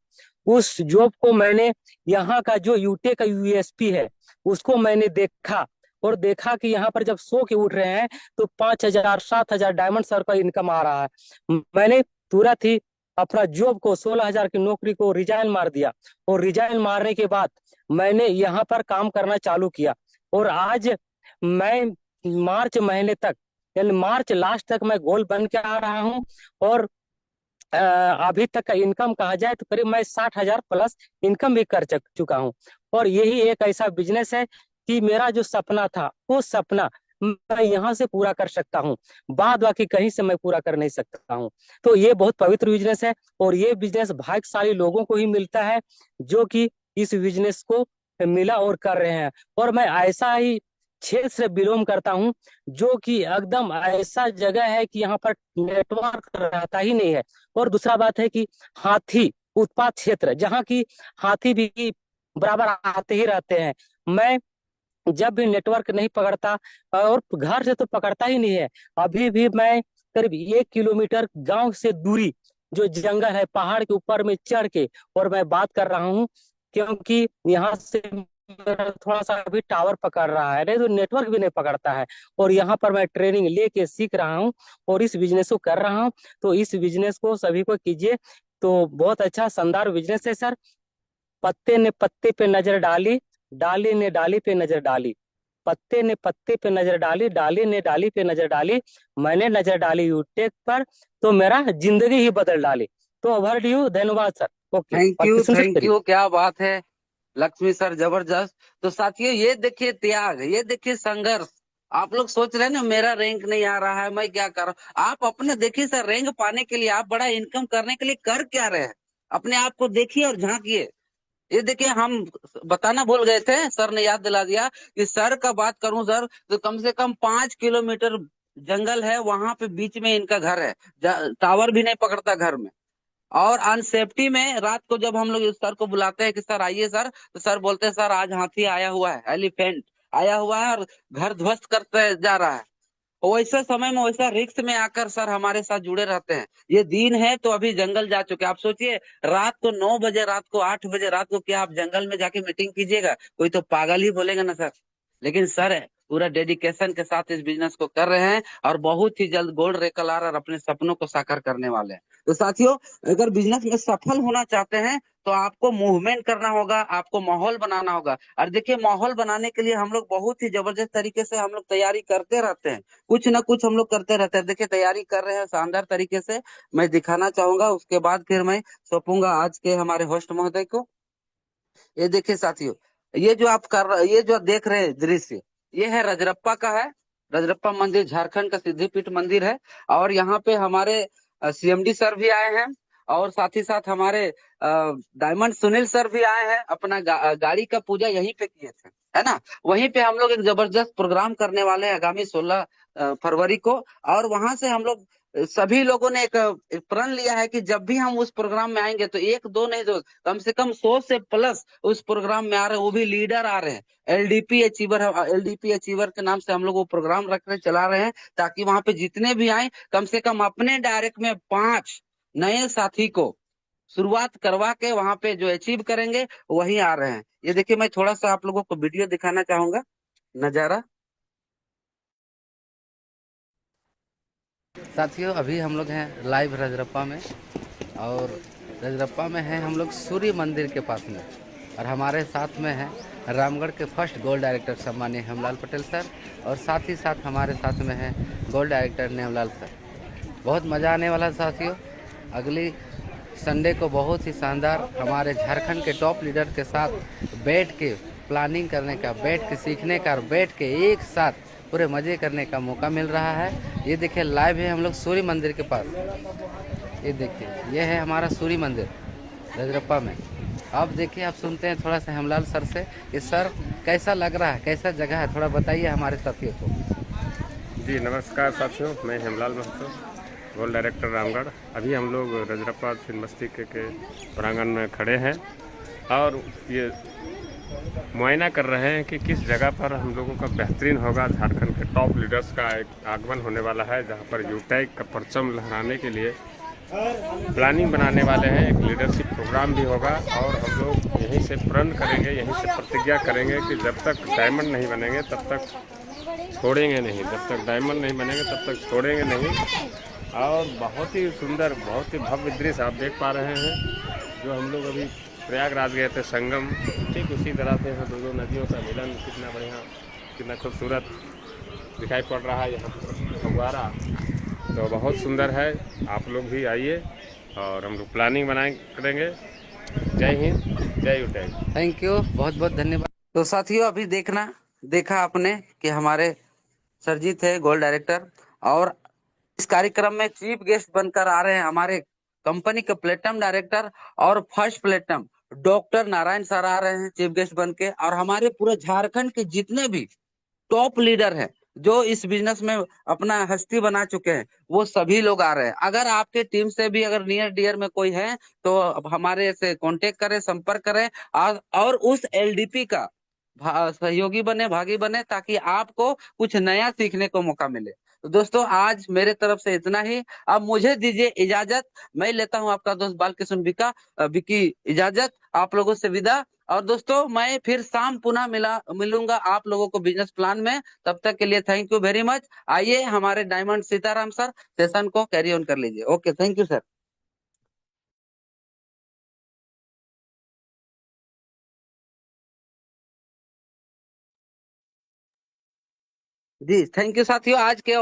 उस जॉब को मैंने, यहाँ का जो यूटे का यूएसपी है, उसको मैंने देखा, और देखा कि यहाँ पर जब सो के उठ रहे हैं तो 5,000 7,000 डायमंड सर का इनकम आ रहा है। मैंने तुरंत ही अपना जॉब को, 16,000 की नौकरी को रिजाइन मार दिया, और रिजाइन मारने के बाद मैंने यहाँ पर काम करना चालू किया। और आज मैं मार्च महीने तक, यानी मार्च लास्ट तक मैं गोल बन के आ रहा हूँ। और अभी तक का इनकम कहा जाए तो करीब मैं 60,000 प्लस इनकम भी कर चुका हूँ। और यही एक ऐसा बिजनेस है कि मेरा जो सपना था, वो सपना मैं यहाँ से पूरा कर सकता हूँ, बाद बाकी कहीं से मैं पूरा कर नहीं सकता हूँ। तो ये बहुत पवित्र बिजनेस है, और ये बिजनेस भाग्यशाली लोगों को ही मिलता है, जो कि इस बिजनेस को मिला और कर रहे हैं। और मैं ऐसा ही क्षेत्र से बिलोंग करता हूँ, जो कि एकदम ऐसा जगह है कि यहाँ पर नेटवर्क रहता ही नहीं है। और दूसरा बात है कि हाथी उत्पात क्षेत्र, जहाँ की हाथी भी बराबर आते ही रहते हैं। मैं जब भी नेटवर्क नहीं पकड़ता, और घर से तो पकड़ता ही नहीं है, अभी भी मैं करीब 1 किलोमीटर गांव से दूरी जो जंगल है पहाड़ के ऊपर में चढ़ के और मैं बात कर रहा हूँ, क्योंकि यहाँ से मेरा थोड़ा सा अभी टावर पकड़ रहा है, नहीं तो नेटवर्क भी नहीं पकड़ता है। और यहाँ पर मैं ट्रेनिंग लेके सीख रहा हूँ और इस बिजनेस को कर रहा हूँ। तो इस बिजनेस को सभी को कीजिए, तो बहुत अच्छा शानदार बिजनेस है सर। पत्ते ने पत्ते पे नजर डाली, डाली ने डाली पे नजर डाली, पत्ते ने पत्ते पे नजर डाली, डाली ने डाली पे नजर डाली, मैंने नजर डाली यूटेक पर, तो मेरा जिंदगी ही बदल डाली। तो ओवर टू यू, धन्यवाद सर। ओके, और क्वेश्चन थैंक करिए। यू, क्या बात है लक्ष्मी सर, जबरदस्त। तो साथियों ये देखिए त्याग, ये देखिए संघर्ष। आप लोग सोच रहे हैं ना मेरा रैंक नहीं आ रहा है, मैं क्या कर रहा हूँ। आप अपने देखिए सर, रैंक पाने के लिए, आप बड़ा इनकम करने के लिए कर क्या रहे हैं, अपने आप को देखिए और झांकिए। ये देखिए हम बताना भूल गए थे, सर ने याद दिला दिया कि सर का बात करूं सर, तो कम से कम 5 किलोमीटर जंगल है, वहां पे बीच में इनका घर है, टावर भी नहीं पकड़ता घर में। और अनसेफ्टी में रात को जब हम लोग इस सर को बुलाते हैं कि सर आइए सर, तो सर बोलते हैं सर आज हाथी आया हुआ है, एलिफेंट आया हुआ है और घर ध्वस्त करते जा रहा है। वैसे समय में वैसा रिस्क में आकर सर हमारे साथ जुड़े रहते हैं। ये दिन है तो अभी जंगल जा चुके हैं। आप सोचिए रात को 9 बजे, रात को 8 बजे, रात को क्या आप जंगल में जाके मीटिंग कीजिएगा, कोई तो पागल ही बोलेगा ना सर। लेकिन सर पूरा डेडिकेशन के साथ इस बिजनेस को कर रहे हैं और बहुत ही जल्द गोल्ड रेकलर और अपने सपनों को साकार करने वाले हैं। तो साथियों अगर बिजनेस में सफल होना चाहते हैं तो आपको मूवमेंट करना होगा, आपको माहौल बनाना होगा। और देखिए माहौल बनाने के लिए हम लोग बहुत ही जबरदस्त तरीके से हम लोग तैयारी करते रहते हैं, कुछ ना कुछ हम लोग करते रहते हैं। देखिए तैयारी कर रहे हैं शानदार तरीके से, मैं दिखाना चाहूंगा, उसके बाद फिर मैं सौंपूंगा आज के हमारे होस्ट महोदय को। ये देखिए साथियों, ये जो आप कर रहे, ये जो देख रहे हैं दृश्य, ये है रजरप्पा का है। रजरप्पा मंदिर झारखंड का सिद्धिपीठ मंदिर है। और यहाँ पे हमारे सीएमडी सर भी आए हैं और साथ ही साथ हमारे डायमंड सुनील सर भी आए हैं। अपना गाड़ी का पूजा यहीं पे किए थे, है ना। वहीं पे हम लोग एक जबरदस्त प्रोग्राम करने वाले हैं आगामी 16 फरवरी को। और वहां से हम लोग सभी लोगों ने एक प्रण लिया है कि जब भी हम उस प्रोग्राम में आएंगे तो एक दो नहीं, दो कम से कम 100 से प्लस उस प्रोग्राम में आ रहे हैं, वो भी लीडर आ रहे हैं। एलडीपी अचीवर, एलडीपी अचीवर के नाम से हम लोग वो प्रोग्राम रख रहे, चला रहे हैं, ताकि वहां पे जितने भी आए कम से कम अपने डायरेक्ट में 5 नए साथी को शुरुआत करवा के वहां पे जो अचीव करेंगे वही आ रहे हैं। ये देखिए मैं थोड़ा सा आप लोगों को वीडियो दिखाना चाहूंगा, नजारा। साथियों अभी हम लोग हैं लाइव रजरप्पा में, और रजरप्पा में हैं हम लोग सूर्य मंदिर के पास में। और हमारे साथ में है रामगढ़ के फर्स्ट गोल्ड डायरेक्टर सम्मानीय हेमलाल पटेल सर, और साथ ही साथ हमारे साथ में है गोल्ड डायरेक्टर नेमलाल सर। बहुत मज़ा आने वाला साथियों। अगली संडे को बहुत ही शानदार हमारे झारखंड के टॉप लीडर के साथ बैठ के प्लानिंग करने का, बैठ के सीखने का और बैठ के एक साथ पूरे मज़े करने का मौका मिल रहा है। ये देखिए लाइव है हम लोग सूर्य मंदिर के पास। ये देखिए ये है हमारा सूर्य मंदिर रजरप्पा में। अब देखिए आप सुनते हैं थोड़ा सा हेमलाल सर से कि सर कैसा लग रहा है, कैसा जगह है, थोड़ा बताइए हमारे साथियों को। जी नमस्कार साथियों, मैं हेमलाल महतो, गोल्ड डायरेक्टर रामगढ़। अभी हम लोग रजरप्पा छिन्नमस्ती के प्रांगण में खड़े हैं और ये मुआयना कर रहे हैं कि किस जगह पर हम लोगों का बेहतरीन होगा। झारखंड के टॉप लीडर्स का एक आगमन होने वाला है, जहां पर यूटैग का परचम लहराने के लिए प्लानिंग बनाने वाले हैं। एक लीडरशिप प्रोग्राम भी होगा और हम लोग यहीं से प्रण करेंगे, यहीं से प्रतिज्ञा करेंगे कि जब तक डायमंड नहीं बनेंगे तब तक छोड़ेंगे नहीं, जब तक डायमंड नहीं बनेंगे तब तक छोड़ेंगे नहीं। और बहुत ही सुंदर, बहुत ही भव्य दृश्य आप देख पा रहे हैं, जो हम लोग अभी प्रयागराज गए थे संगम, ठीक उसी तरह से यहाँ दो नदियों का मिलन, कितना बढ़िया, कितना खूबसूरत दिखाई पड़ रहा है यहाँ पर फव्वारा। तो बहुत सुंदर है, आप लोग भी आइए और हम लोग प्लानिंग बनाए करेंगे। जय हिंद, जय यूटैग। थैंक यू, बहुत बहुत धन्यवाद। तो साथियों अभी देखा आपने कि हमारे सर जी थे गोल्ड डायरेक्टर, और इस कार्यक्रम में चीफ गेस्ट बनकर आ रहे हैं हमारे कंपनी के प्लेटिनम डायरेक्टर और first platinum doctor Narayan sir आ रहे हैं चीफ गेस्ट बन के। और हमारे पूरे झारखंड के जितने भी टॉप लीडर हैं जो इस बिजनेस में अपना हस्ती बना चुके हैं, वो सभी लोग आ रहे हैं। अगर आपके टीम से भी अगर नियर डियर में कोई है तो हमारे से कांटेक्ट करें, संपर्क करें और उस एलडीपी का सहयोगी बने, भागी बने, ताकि आपको कुछ नया सीखने को मौका मिले। तो दोस्तों आज मेरे तरफ से इतना ही। अब मुझे दीजिए इजाजत। मैं लेता हूं आपका दोस्त बालकिशन विकी इजाजत, आप लोगों से विदा। और दोस्तों मैं फिर शाम पुनः मिलूंगा आप लोगों को बिजनेस प्लान में। तब तक के लिए थैंक यू वेरी मच। आइए हमारे डायमंड सीताराम सर सेशन को कैरी ऑन कर लीजिए। Okay, thank you sir. जी थैंक यू साथियों आज के